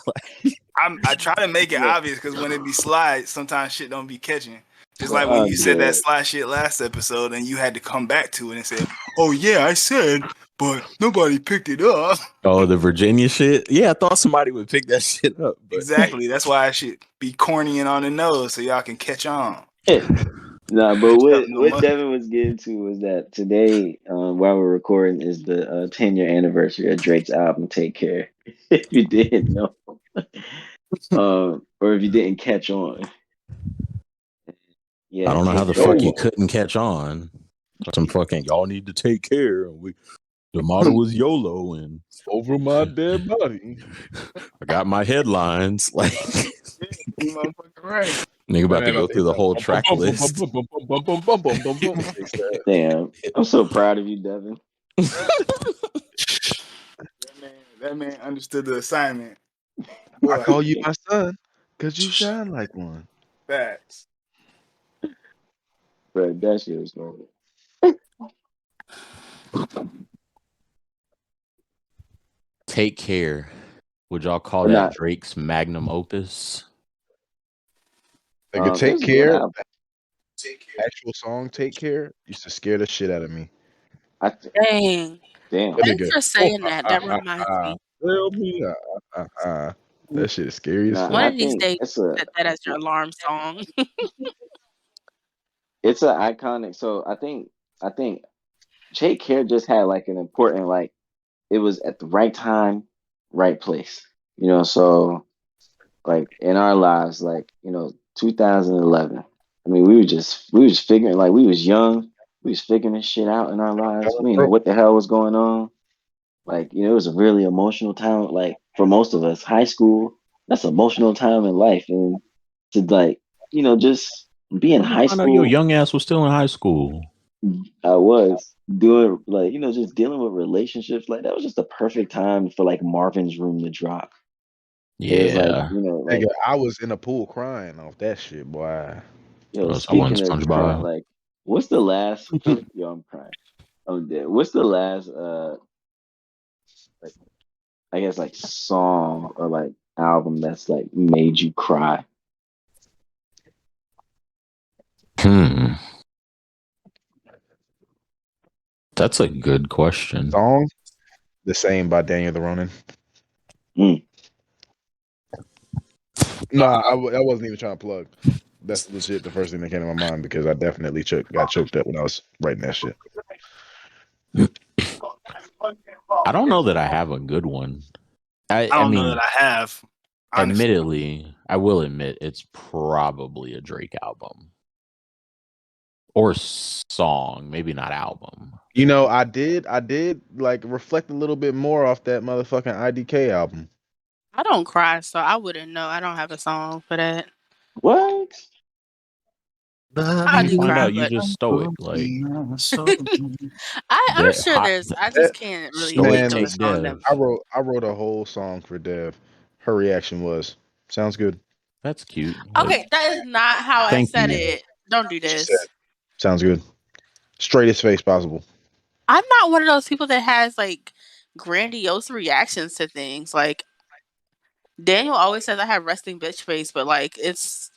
I try to make it obvious because when it be slides, sometimes shit don't be catching. Just like when I'm you said that dead. slide shit last episode, and you had to come back to it and say, "Oh yeah, I said, but nobody picked it up." Oh, the Virginia shit. Yeah, I thought somebody would pick that shit up. But Exactly. That's why I should be corny and on the nose so y'all can catch on. Nah, but No what money. Devin was getting to was that today, while we're recording, is the 10-year anniversary of Drake's album "Take Care." If you didn't know, or if you didn't catch on, I yeah, don't know how Take the fuck Care. you couldn't catch on. Some fucking y'all need to take care. And the motto was YOLO, and Over my dead body. I got my headlines. Like You motherfucking right. nigga about to go through the whole track list. Damn, I'm so proud of you, Devin. That man understood the assignment. I Boy, call you my son because you shine like one. facts. Bro, that shit was going. Take care. Would y'all call Or that not. Drake's magnum opus? Nigga, It Take was a good Care. album. Actual song, Take Care, used to scare the shit out of me. Dang. Damn. That Thanks nigga, for saying that. That reminds me. tell me, that shit is scary as Nah, One fuck. I of these think days, set that as your alarm song. it's an iconic. So I think Take Care just had like an important, like, it was at the right time, right place. So like in our lives, like 2011. I mean, we was figuring, like, we was young, we was figuring this shit out in our lives. We didn't know what the hell was going on. Like, it was a really emotional time. Like, for most of us, high school, that's an emotional time in life, and to, like, just be in Come to high find out your school. young ass was still in high school. I was doing, like, just dealing with relationships. Like, that was just the perfect time for, like, Marvin's Room to drop. It was like, Yeah. like, Nigga, I was in a pool crying off that shit, boy. Someone speaking of crying, SpongeBob. like, what's the last, yo, I'm crying. I'm dead. What's the last, like, I guess, like, song or, like, album that's, like, made you cry? That's a good question. Song, The Same by Daniel the Ronin. Mm. Nah, I wasn't even trying to plug. That's legit the first thing that came to my mind because I definitely got choked up when I was writing that shit. I don't know that I have a good one. I I don't know mean, that I have. Honestly. admittedly, I will admit it's probably a Drake album or song, maybe not album. I did like reflect a little bit more off that motherfucking IDK album. I don't cry, so I wouldn't know. I don't have a song for that. What? I You do find cry, out you but just stoic. Like I'm that sure hot there's. I just can't really stoic think of a take song that. Dev. I wrote a whole song for Dev. Her reaction was, "Sounds good." That's cute. Like, Okay, that is not how I thank said you. it. Don't do She said, this. "Sounds good." Straightest face possible. I'm not one of those people that has like grandiose reactions to things. Like Daniel always says I have resting bitch face, but like it's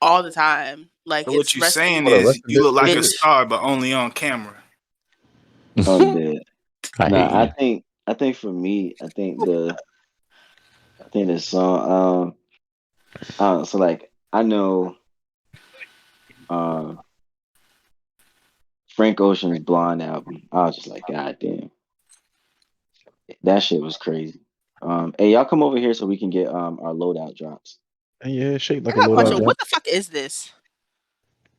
all the time. Like So what it's you resting saying What a is rest you look like a bitch. star, but only on camera. I'm dead. I hate Nah, you. I think for me, I think the song, so, like, I know, um, Frank Ocean's Blonde album. I was just like, God damn, that shit was crazy. Hey, y'all come over here so we can get our loadout drops. And yeah, shaped I like a got a loadout question. Um, drop. What the fuck is this?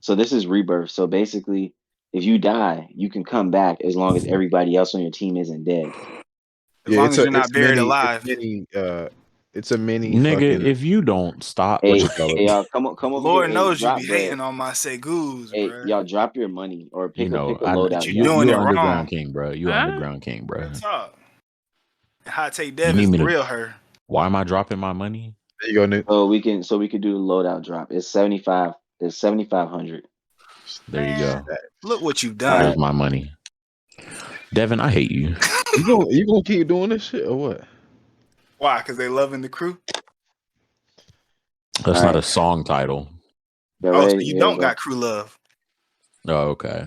so this is Rebirth. So basically, if you die, you can come back as long as everybody else on your team isn't dead. As Yeah, long as you're it's not buried mini, alive. it's a mini Nigga, fucking if you don't stop, what Hey, you call hey, it. y'all, come over here. Lord Hey, knows you drop be the. hating on my segoos, Hey, bro. y'all, drop your money or you know, pick a But loadout you drop. doing you it underground wrong. king, bro. You Huh? underground king, bro. Real talk. Hot Take You Dev need is me the to? real her. Why am I dropping my money? There you go, Nick. So we can do the loadout drop. It's 75. It's 7,500. There you go. Look what you've All done. There's right. my money. Devin, I hate you. You gonna keep doing this shit or what? Why? Because they loving the crew. That's All not right. a song title. Y'all Oh, so ready? you Here don't we go. got crew love. Oh, okay.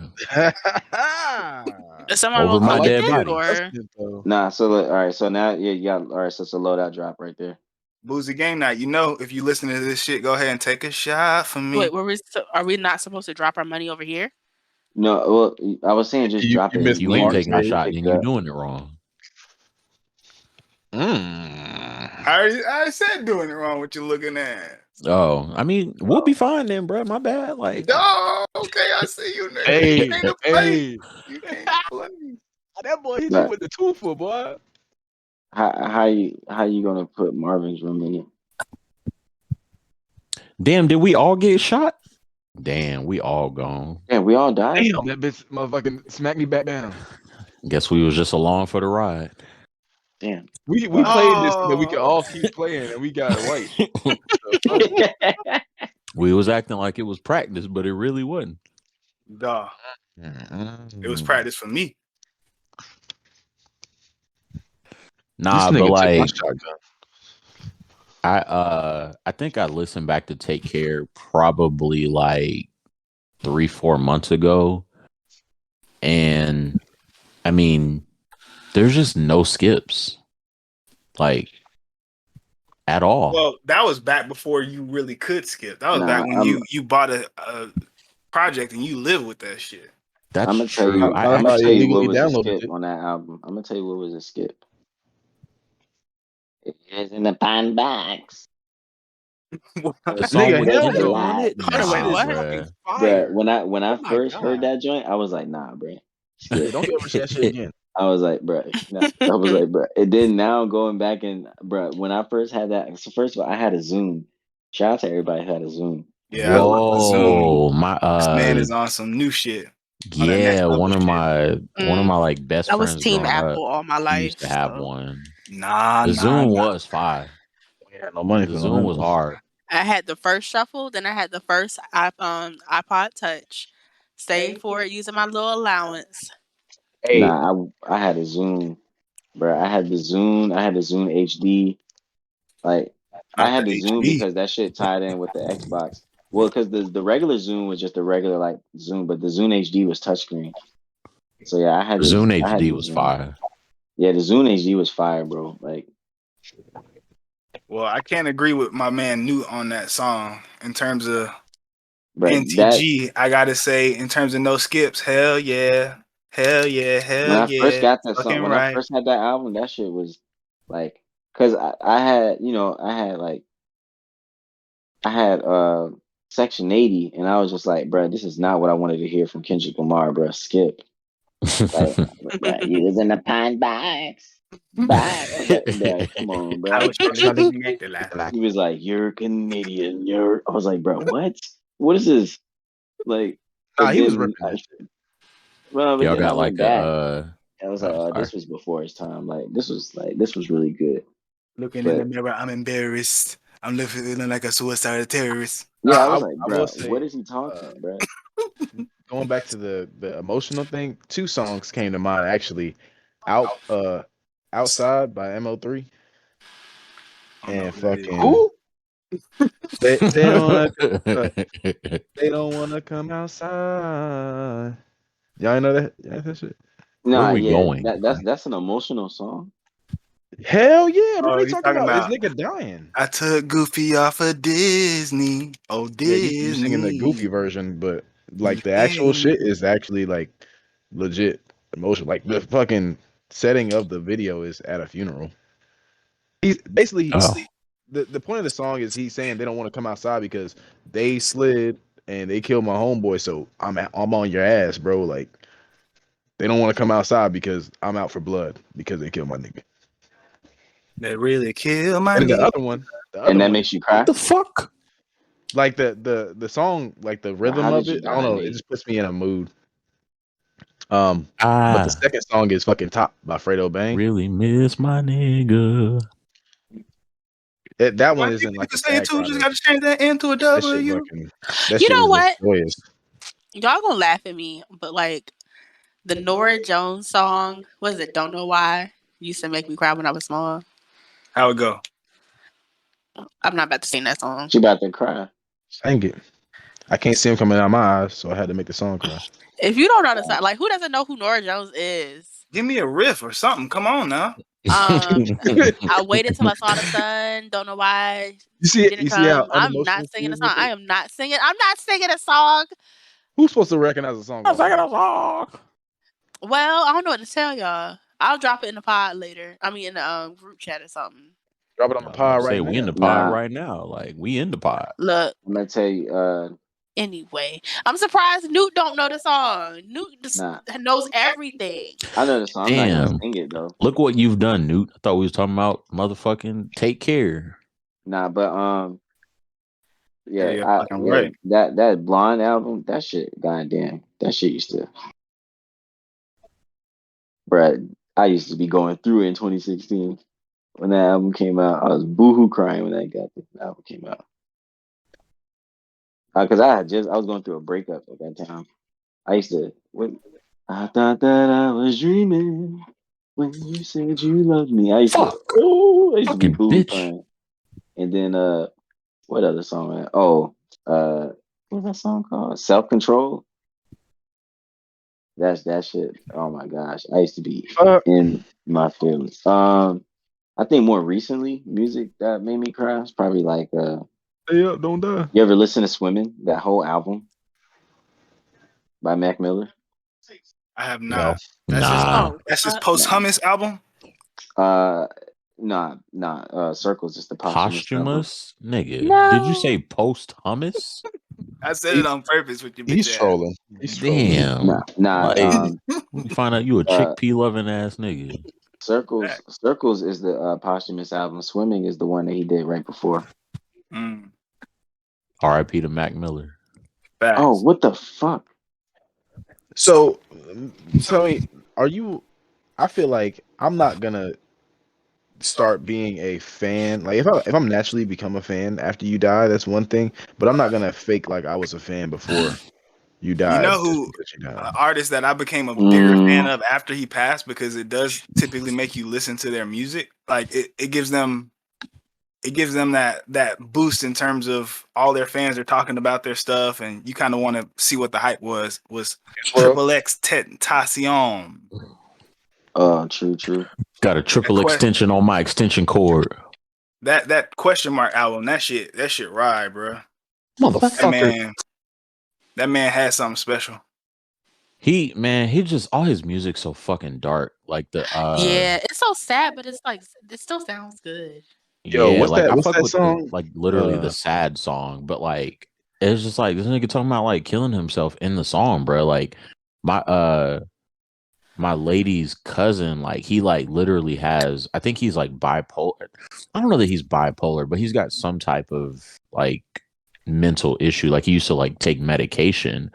Is someone Over gonna my come dead get it, body. or Nah, so look, all right, so now you got all right, so it's a loadout drop right there. Boozy game night. You know, if you listen to this shit, go ahead and take a shot for me. wait? Are we not supposed to drop our money over here? No, well, I was saying just drop it. missed You the ain't mark, taking a Terry. shot, then you're doing it wrong. I already said doing it wrong. What you looking at? Oh, I mean, we'll be fine then, bro. My bad. Like, Oh, okay, I see you, nigga. Hey, You came to play. hey, You came to play. that boy hit But- you with the twofer, boy. How you gonna put Marvin's room in it? damn, did we all get shot? Damn, we all gone. Yeah, we all died. Damn, that bitch motherfucking smacked me back down. Guess we was just along for the ride. Damn. We played this so that we could all keep playing, and we got white. We was acting like it was practice, but it really wasn't. Duh. It was practice for me. Nah, This but nigga took my like shotgun. I think I listened back to Take Care probably like 3-4 months ago. And I mean, there's just no skips. Like at all. Well, that was back before you really could skip. That was Nah, back when you bought a project and you live with that shit. That's I'm gonna tell true. you. I I'm gonna actually- tell you what you was a downloaded skip it. on that album. I'm gonna tell you what was a skip. It is in the pine box. the song Nigga, with hell Ginger no. on it. Hold on, wait, Nah, what? bruh. Bruh, when I Oh my first heard God. that joint, I was like, nah, bruh. Yeah, Skip. don't get over that shit again. I was like, bruh. Nah. I was like, bruh. And then now going back and bruh, when I first had that, so first of all, I had a Zoom. Shout out to everybody who had a Zoom. Yeah, I love the Zoom. Whoa, my This man is on some new shit. On that next yeah, level one of shit. my like best I was friends Team growing Apple up all my life. used to have so. one. Nah, The Zoom was fire. We had no money The for Zoom was hard. I had the first shuffle, then I had the first iPod Touch. Saved for it using my little allowance. Hey, Nah, I had a Zoom, bruh. I had the Zoom. I had the Zoom HD. Like I had the Zoom because that shit tied in with the Xbox. Well, because the regular Zoom was just a regular like Zoom, but the Zoom HD was touchscreen. So yeah, I had this. Zune I had HD the was Zoom. fire. Yeah, the Zoom HD was fire, bro. Like, Well, I can't agree with my man Newt on that song in terms of but NTG. I gotta say, in terms of no skips, hell yeah, hell yeah, when hell I yeah. first got that song, Fucking when right. I first had that album, that shit was like, cause I had, I had Section 80, and I was just like, bro, this is not what I wanted to hear from Kendrick Lamar, bro. Skip. Like, bro, you was in the pine box. I was like, bro, come on, bro. I was trying to make the laugh. He was like, "You're Canadian. You're." I was like, "Bro, what? What is this?" Like, nah, and he was then ripping that shit. well, but Y'all then I got went like back. a I was like, oh, "Oh, this sorry. was before his time. This was really good." Looking But- in the mirror, I'm embarrassed. I'm feeling like a suicidal terrorist. Yeah, I Nah, was I like, will "Bro, say, what is he talking, bro?" going back to the emotional thing, two songs came to mind actually. Outside by MO3 and fucking Who? they don't wanna come outside. Y'all ain't know that? Yeah, that shit. Nah, Where we yeah, going? that's an emotional song. Hell yeah, bro. Oh, They you talking talking about this about- nigga dying. I took Goofy off of Disney. Oh, Yeah, Disney. you singing the goofy version, but like the actual shit is actually like legit emotional. Like the fucking setting of the video is at a funeral. He's basically Oh. the point of the song is he's saying they don't want to come outside because they slid and they killed my homeboy. So I'm on your ass, bro. Like they don't want to come outside because I'm out for blood because they killed my nigga. They really kill my And the nigga. other one, And that makes you cry. What the fuck? like the song, like the rhythm how of did you it, I don't know, die, it Nate? just puts me in a mood. But the second song is fucking Top by Fredo Bang. Really miss my nigga. That one Why isn't people like can a say it sad too? cry, Just though. got to change that N to a That shit W. fucking. That You shit know is what? just joyous. Y'all gonna laugh at me, but like the Nora Jones song, was it Don't Know Why? Used to make me cry when I was small. How it go? I'm not about to sing that song. She about to cry. Sang it. I can't see him coming out of my eyes, so I had to make the song cry. If you don't know the song, like who doesn't know who Nora Jones is? Give me a riff or something. Come on now. I waited till I saw the sun. Don't know why. You see She it? didn't You see how come. I'm unemotional not she singing a is with song. I it? am not singing. I'm not singing a song. Who's supposed to recognize a song? I'm off singing of a it? song. Well, I don't know what to tell y'all. I'll drop it in the pod later. I mean, in the group chat or something. Drop it on I the was about pod to say right we in the now. pod Nah, right now. Like we in the pod. Look, I'm gonna tell you. anyway, I'm surprised Newt don't know the song. Newt just Nah, knows everything. I know the song. I'm not gonna Damn. sing it though. Look what you've done, Newt. I thought we was talking about motherfucking Take Care. Nah, but Yeah, yeah, you're I fucking yeah right. that Blonde album, that shit, goddamn, that shit used to, bruh. I used to be going through it in 2016 when that album came out. I was boohoo crying when that album came out. Cause I was going through a breakup at that time. I used to what I thought that I was dreaming when you said you loved me. Fuck. I used to be Fucking boohoo bitch. crying. And then what other song? Oh, what's that song called? Self Control. That's that shit. Oh my gosh, I used to be in my feelings. I think more recently, music that made me cry is probably like Stay up, don't die. you ever listen to Swimming? That whole album by Mac Miller. I have No. not. That's his. Nah. Oh, That's his uh, post hummus album. Uh, nah. Circles is the posthumous album. Posthumous? Nigga. Did you no. say post hummus? I said it on purpose with your bitch He's ass. trolling. He's trolling. Nah, Damn. nah. Like, we find out you a Uh, chickpea loving ass nigga. Circles is the posthumous album. Swimming is the one that he did right before. Mm, R.I.P. to Mac Miller. Oh, facts. what the fuck? So, tell me, are you? I feel like I'm not gonna start being a fan. Like if I'm naturally become a fan after you die, that's one thing. But I'm not gonna fake like I was a fan before you You died know just who because you died. artist that I became a bigger fan Mm, of after he passed because it does typically make you listen to their music. Like it gives them that boost in terms of all their fans are talking about their stuff and you kind of want to see what the hype was Well, Triple X Tentacion. true. Got a That, triple que- extension on my extension cord. that question mark album, that shit right, bro. Motherfucker. That man had something special. He just all his music's so fucking dark. Like the Yeah, it's so sad, but it's like it still sounds good. yo, yeah, what's like that? I What's fuck that with the song? like literally the sad song, but like it's just like this nigga talking about like killing himself in the song, bro. Like my my lady's cousin, like he like literally has, I think he's like bipolar. I don't know that he's bipolar, but he's got some type of like mental issue. Like he used to like take medication.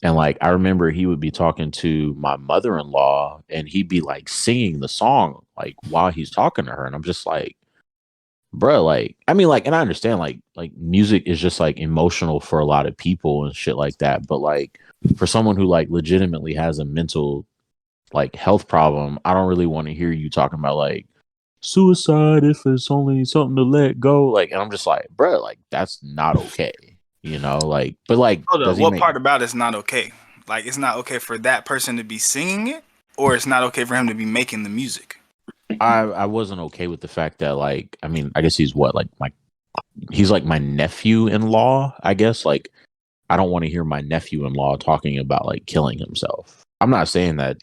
And like I remember he would be talking to my mother-in-law and he'd be like singing the song like while he's talking to her. And I'm just like, bruh, like I mean, like, and I understand like music is just like emotional for a lot of people and shit like that. But like for someone who like legitimately has a mental like health problem, I don't really want to hear you talking about like suicide if it's only something to let go. Like, and I'm just like, bruh, like that's not okay. You know, like, but like, Hold up, does he what make part about it's not okay? Like it's not okay for that person to be singing it, or it's not okay for him to be making the music. I wasn't okay with the fact that like I mean I guess he's what like my he's like my nephew-in-law, I guess. Like I don't want to hear my nephew-in-law talking about like killing himself. I'm not saying that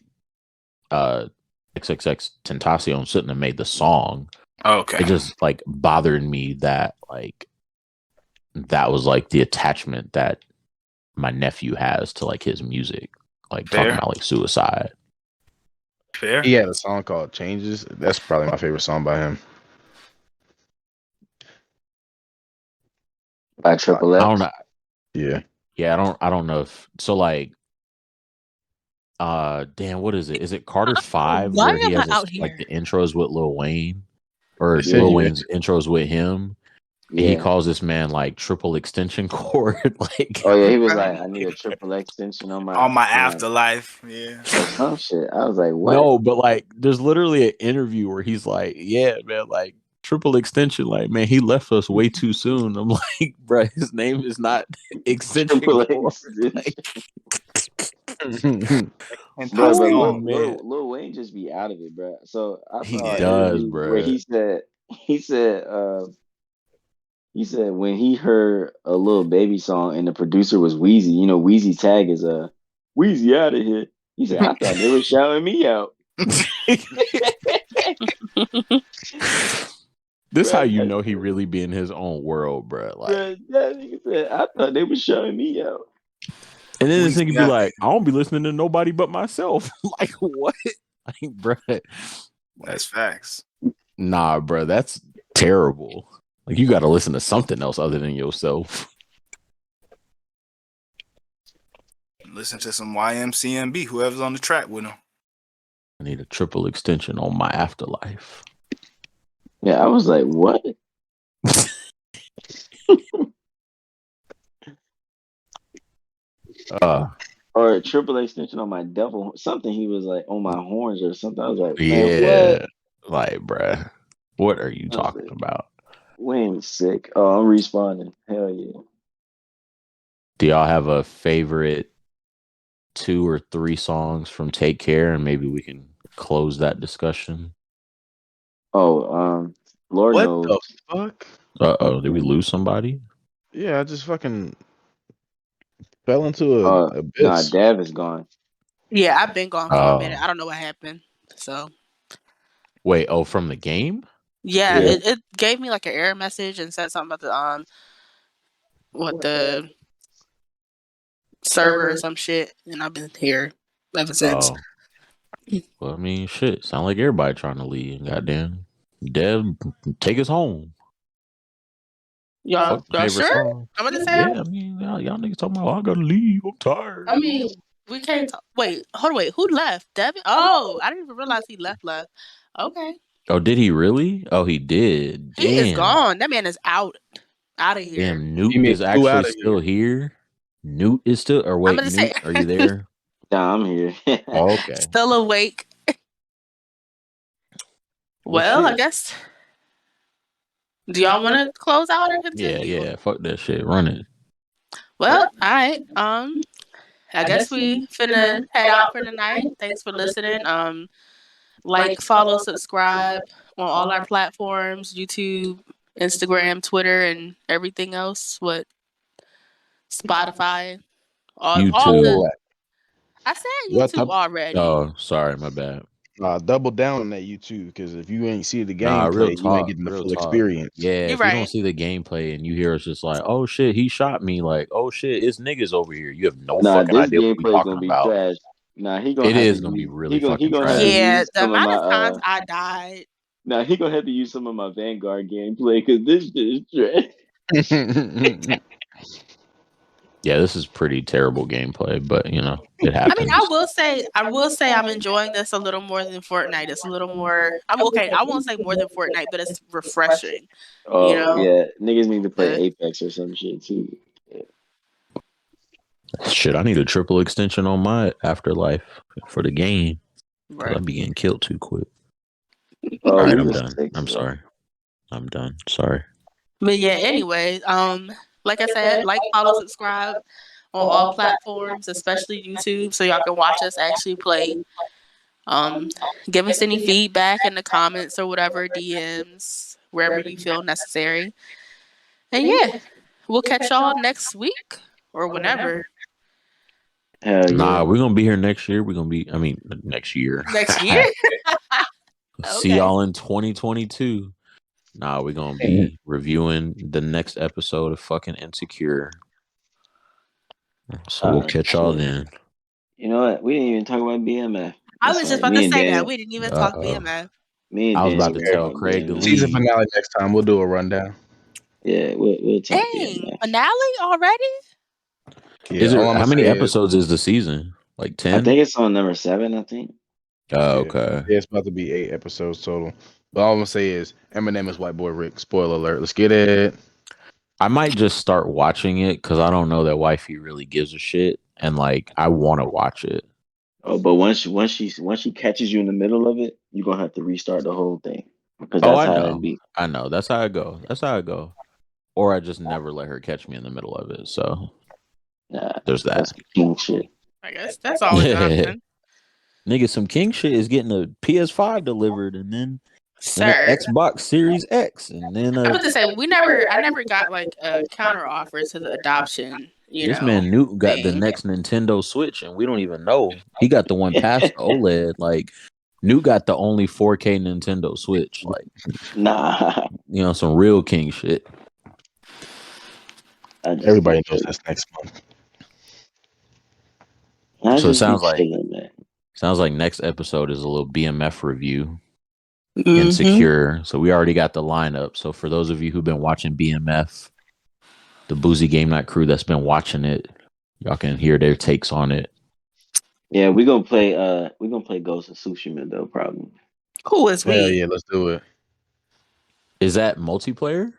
XXX Tentacion shouldn't have made the song. Okay. It just like bothered me that like that was like the attachment that my nephew has to like his music, like Fair. talking about like suicide. Fair. He had a song called Changes. That's probably my favorite song by him. By Triple I X. don't know. Yeah. Yeah, I don't know if so like damn, what is it? Is it Carter 5 Why where he am I has out like here? the intros with Lil Wayne or They said Lil you Wayne's intros with him? He Yeah. calls this man like triple extension cord. Like, Oh yeah, he was Right. like, I need a triple extension on On my my afterlife. Yeah. or some shit. I was like, what? no, but like, there's literally an interview where he's like, yeah, man, like triple extension. Like, man, he left us way too soon. I'm like, bro, his name is not extension Triple cord. extension. Bro, but Oh Tentacion. man, Lil Wayne just be out of it, bro. So I he saw an does, interview where bro. he said when he heard a little baby song and the producer was Wheezy, you know, Wheezy tag is Wheezy out of here. He said, I thought they were shouting me out. This how Bro, you know he really be in his own world, bro. Like, that nigga said, I thought they were shouting me out. and then this Weezy nigga be out like, I don't be listening to nobody but myself. Like, what? Like, bro, That's facts. nah, bro, that's terrible. Like, you got to listen to something else other than yourself. Listen to some YMCMB, whoever's on the track with him. I need a triple extension on my afterlife. Yeah, I was like, what? Or a triple extension on my devil something. He was like on my horns or something. I was like, man, what? Yeah, like, bruh, what are you I was talking like, about? Wayne's sick. Oh, I'm responding. Hell yeah. Do y'all have a favorite 2 or 3 songs from Take Care, and maybe we can close that discussion? Oh, Lord What knows. the fuck? Did we lose somebody? Yeah, I just fucking fell into a Nah, abyss. Dav is gone. Yeah, I've been gone for a Oh, minute. I don't know what happened. So wait, from the game? yeah, Yeah. it gave me like an error message and said something about the server or some shit, and I've been here ever since. Oh, well, I mean, shit, sound like everybody trying to leave. Goddamn, Dev, take us home. Y'all, Fuck the y'all favorite sure? song. I'm gonna say Yeah, that. I mean, y'all niggas talking about, I gotta leave. I'm tired. I mean, we can't talk. Wait, hold on, wait. Who left? Devin? Oh, I didn't even realize he left. Okay, Oh, did he really? Oh, he did. he is Damn. gone. That man is out of here. Damn, Newt You mean is flew actually out of still here? here. Newt is still, or I'm wait, gonna say Newt, are you there? Nah, I'm here. Oh, okay. still awake. Well, I shit. guess. Do y'all want to close out or Yeah, continue? yeah. Fuck that shit. Run it. Well, all right. I guess we finna head out for the night. Thanks for listening. Like, follow, subscribe on all our platforms: YouTube, Instagram, Twitter, and everything else. What Spotify, all the. YouTube. All that. I said What YouTube the? already. Oh, sorry, my bad. Double down on that you too, because if you ain't see the Nah, real gameplay, you ain't talk. getting the Real full talk. experience. Yeah, You're if you don't right. see the gameplay and you hear us just like, oh shit, he shot me, like, oh shit, it's niggas over here. You have no Nah, fucking this idea what we gameplay talking gonna be about. trash. Nah, he gonna It have to is gonna be use really he fucking gonna have to trash. Yeah, use the some of amount my of times I died. nah, he gonna have to use some of my Vanguard gameplay because this shit is trash. Yeah, this is pretty terrible gameplay, but you know, it I mean, happens. I will say, I'm enjoying this a little more than Fortnite. It's a little more. I'm okay. I won't say more than Fortnite, but it's refreshing. You Oh know. yeah, niggas need to play Uh, Apex or some shit too. Shit, I need a triple extension on my afterlife for the game because right. I be getting killed too quick. Oh, All right, we I'm was done. sick. I'm So. sorry. I'm done. Sorry. But yeah. Anyway, like I said, like, follow, subscribe on all platforms, especially YouTube, so y'all can watch us actually play. Um, give us any feedback in the comments or whatever, DMs, wherever you feel necessary. And yeah, we'll catch y'all next week or whenever. Hell Nah, yeah. we're gonna be here next year. Next year. Next year? See Okay. y'all in 2022. Nah, we're gonna be reviewing the next episode of fucking Insecure. So we'll catch y'all Shit. then. You know what? We didn't even talk about BMF. I That's was just right. about to Me and say that. Daniel. We didn't even talk Uh-oh. BMF. Me and I was Daniel about to heard tell about Craig to BMF. Season leave. finale next time. We'll do a rundown. Yeah, we'll talk Dang, BMF. finale already? Yeah, Is all there I'm how gonna many say is, episodes is the season? Like I 10? think it's on number 7. I think. Oh, yeah, okay. it's about to be 8 episodes total. But all I'm gonna say is, Eminem is White Boy Rick. Spoiler alert. Let's get it. I might just start watching it because I don't know that wifey really gives a shit, and like I want to watch it. Oh, but once she catches you in the middle of it, you're gonna have to restart the whole thing because Oh, that's I how it know, be. I know. That's how I go. That's how I go. Or I just never let her catch me in the middle of it. So Nah, there's that's that. king shit. I guess that's always an option, Nigga, some king shit is getting a PS5 delivered, and then an sir. Xbox Series X, and then I was to say I never got like a counter offer to the adoption, this man Newt got the thing. next Nintendo Switch, and we don't even know. He got the one past the OLED. Like Newt got the only 4K Nintendo Switch. Like Nah, some real king shit. I just be Everybody knows chilling. that's next month. I So it just be sounds like chilling, man. next episode is a little BMF review. Mm-hmm. Insecure. So we already got the lineup. So for those of you who've been watching BMF, the Boozy Game Night crew that's been watching it, y'all can hear their takes on it. Yeah, we gonna play. We gonna play Ghost of Tsushima though. Probably. Who is Hell we? yeah, let's do it. Is that multiplayer?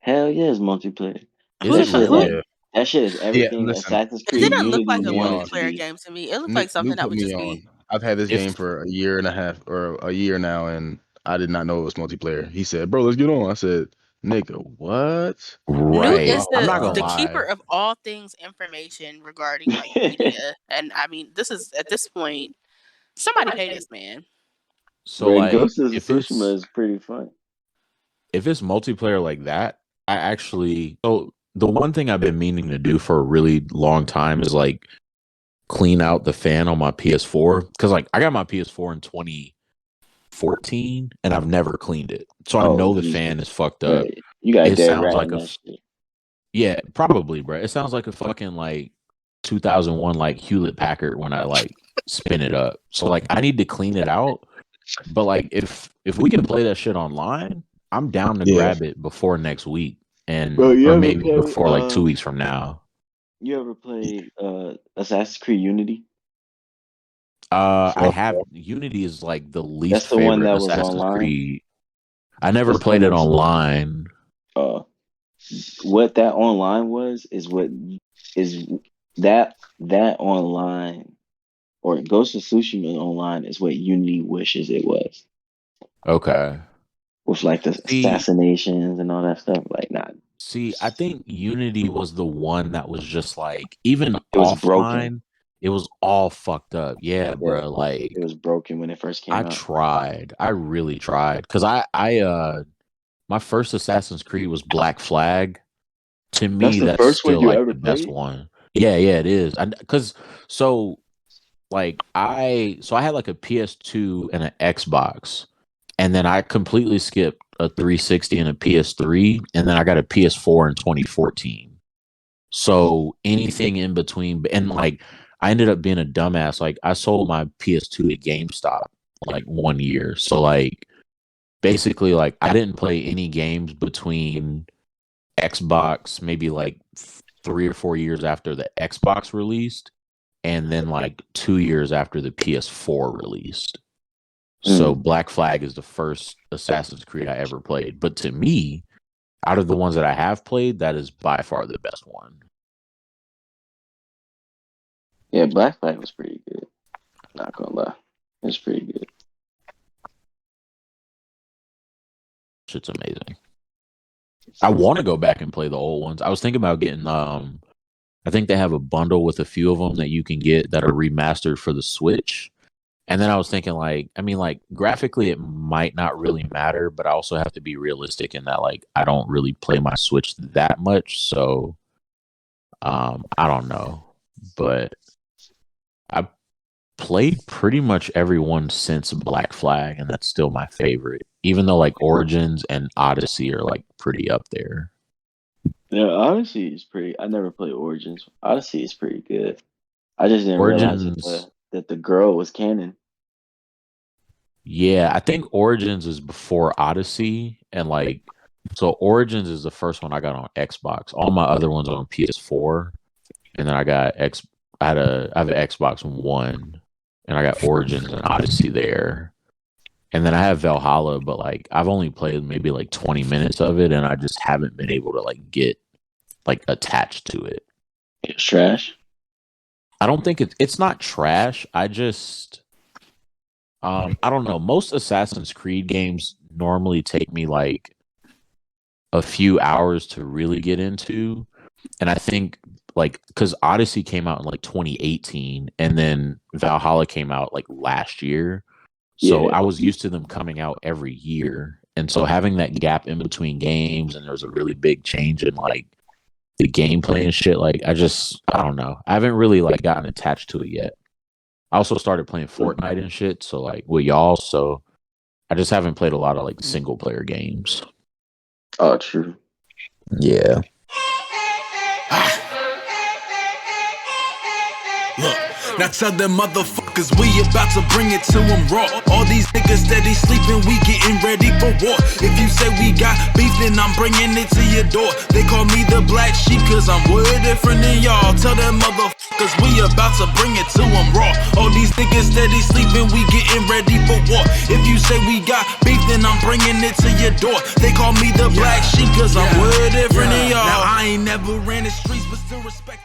Hell yeah, it's multiplayer. Is Who it the fuck? Shit Who? really? Yeah. that shit is Yeah, everything listen. Assassin's It Creed didn't look Unity like a Me on. wanted to multiplayer be. game to me. It looked New like something that put would me just on. be. I've had this If game for a year and a half or a year now, and I did not know it was multiplayer. He said, "Bro, let's get on." I said, "Nigga, what?" Newt right, is Oh I'm the not gonna wow. the keeper lie. of all things information regarding like media, and I mean, this is at this point, somebody pay this man. So Bro, like, Ghost of Tsushima is pretty fun. if it's multiplayer like that, I actually the one thing I've been meaning to do for a really long time is like clean out the fan on my PS4 because like I got my PS4 in 2014 and I've never cleaned it, so I Oh know the fan is Jesus, fucked bro, up. you got a It dead sounds rat like in a that shit. yeah, probably, bro. It sounds like a fucking like 2001 like Hewlett Packard when I like spin it up. So like I need to clean it out. But like if we can play that shit online, I'm down to Yeah. grab it before next week Bro, and or maybe before like 2 weeks from now. you ever played Assassin's Creed Unity? I have Unity is like the least That's the one favorite that was Assassin's online. Creed. I never That's the one played it that was online. uh what that online was is what is that online or Ghost of Tsushima online is what Unity wishes it was. Okay. With like the See, assassinations and all that stuff. Like nah. I think Unity was the one that was just like even It was broken. offline, it was all fucked up. Yeah, Yeah. bro. Like It was broken when it first I came out. tried. I really tried. Cause I my first Assassin's Creed was Black Flag. To That's me, the that's first one still you like ever the best played? one. Yeah, yeah, it is. Cause so like I had like a PS2 and an Xbox, and then I completely skipped a 360 and a PS3, and then I got a PS4 in 2014. So anything in between, and like I ended up being a dumbass. Like I sold my PS2 at GameStop like 1 year. So like basically like I didn't play any games between Xbox maybe like 3 or 4 years after the Xbox released, and then like 2 years after the PS4 released. So Mm. Black Flag is the first Assassin's Creed I ever played. But to me, out of the ones that I have played, that is by far the best one. Yeah, Black Flag was pretty good. Not gonna lie. It's pretty good. Shit's amazing. I want to go back and play the old ones. I was thinking about getting I think they have a bundle with a few of them that you can get that are remastered for the Switch. And then I was thinking like, I mean like graphically it might not really matter, but I also have to be realistic in that like I don't really play my Switch that much, so I don't know. But I played pretty much every one since Black Flag, and that's still my favorite. Even though like Origins and Odyssey are like pretty up there. Yeah, Odyssey is pretty. I never played Origins. Odyssey is pretty good. I just didn't realize Origins, that the girl was canon. yeah, I think Origins is before Odyssey, and like so Origins is the first one I got on Xbox. All my other ones are on PS4, and then I have an Xbox One, and I got Origins and Odyssey there. And then I have Valhalla, but like I've only played maybe like 20 minutes of it, and I just haven't been able to like get like attached to it. It's trash. I don't think it's not trash. I just I don't know. Most Assassin's Creed games normally take me like a few hours to really get into. And I think like because Odyssey came out in like 2018 and then Valhalla came out like last year. So Yeah. I was used to them coming out every year. And so having that gap in between games and there's a really big change in like the gameplay and shit, like I don't know. I haven't really like gotten attached to it yet. I also started playing Fortnite and shit, so like with y'all, so I just haven't played a lot of like single player games. Oh, true. Yeah. Look, now tell them motherfuckers we about to bring it to them raw. All these niggas steady sleeping, we getting ready for war. If you say we got beef, then I'm bringing it to your door. They call me the black sheep cause I'm way different than y'all. Tell them motherfuckers we about to bring it to them raw. All these niggas steady sleeping, we getting ready for war. If you say we got beef, then I'm bringing it to your door. They call me the black sheep cause I'm way different than y'all. Now I ain't never ran the streets but still respect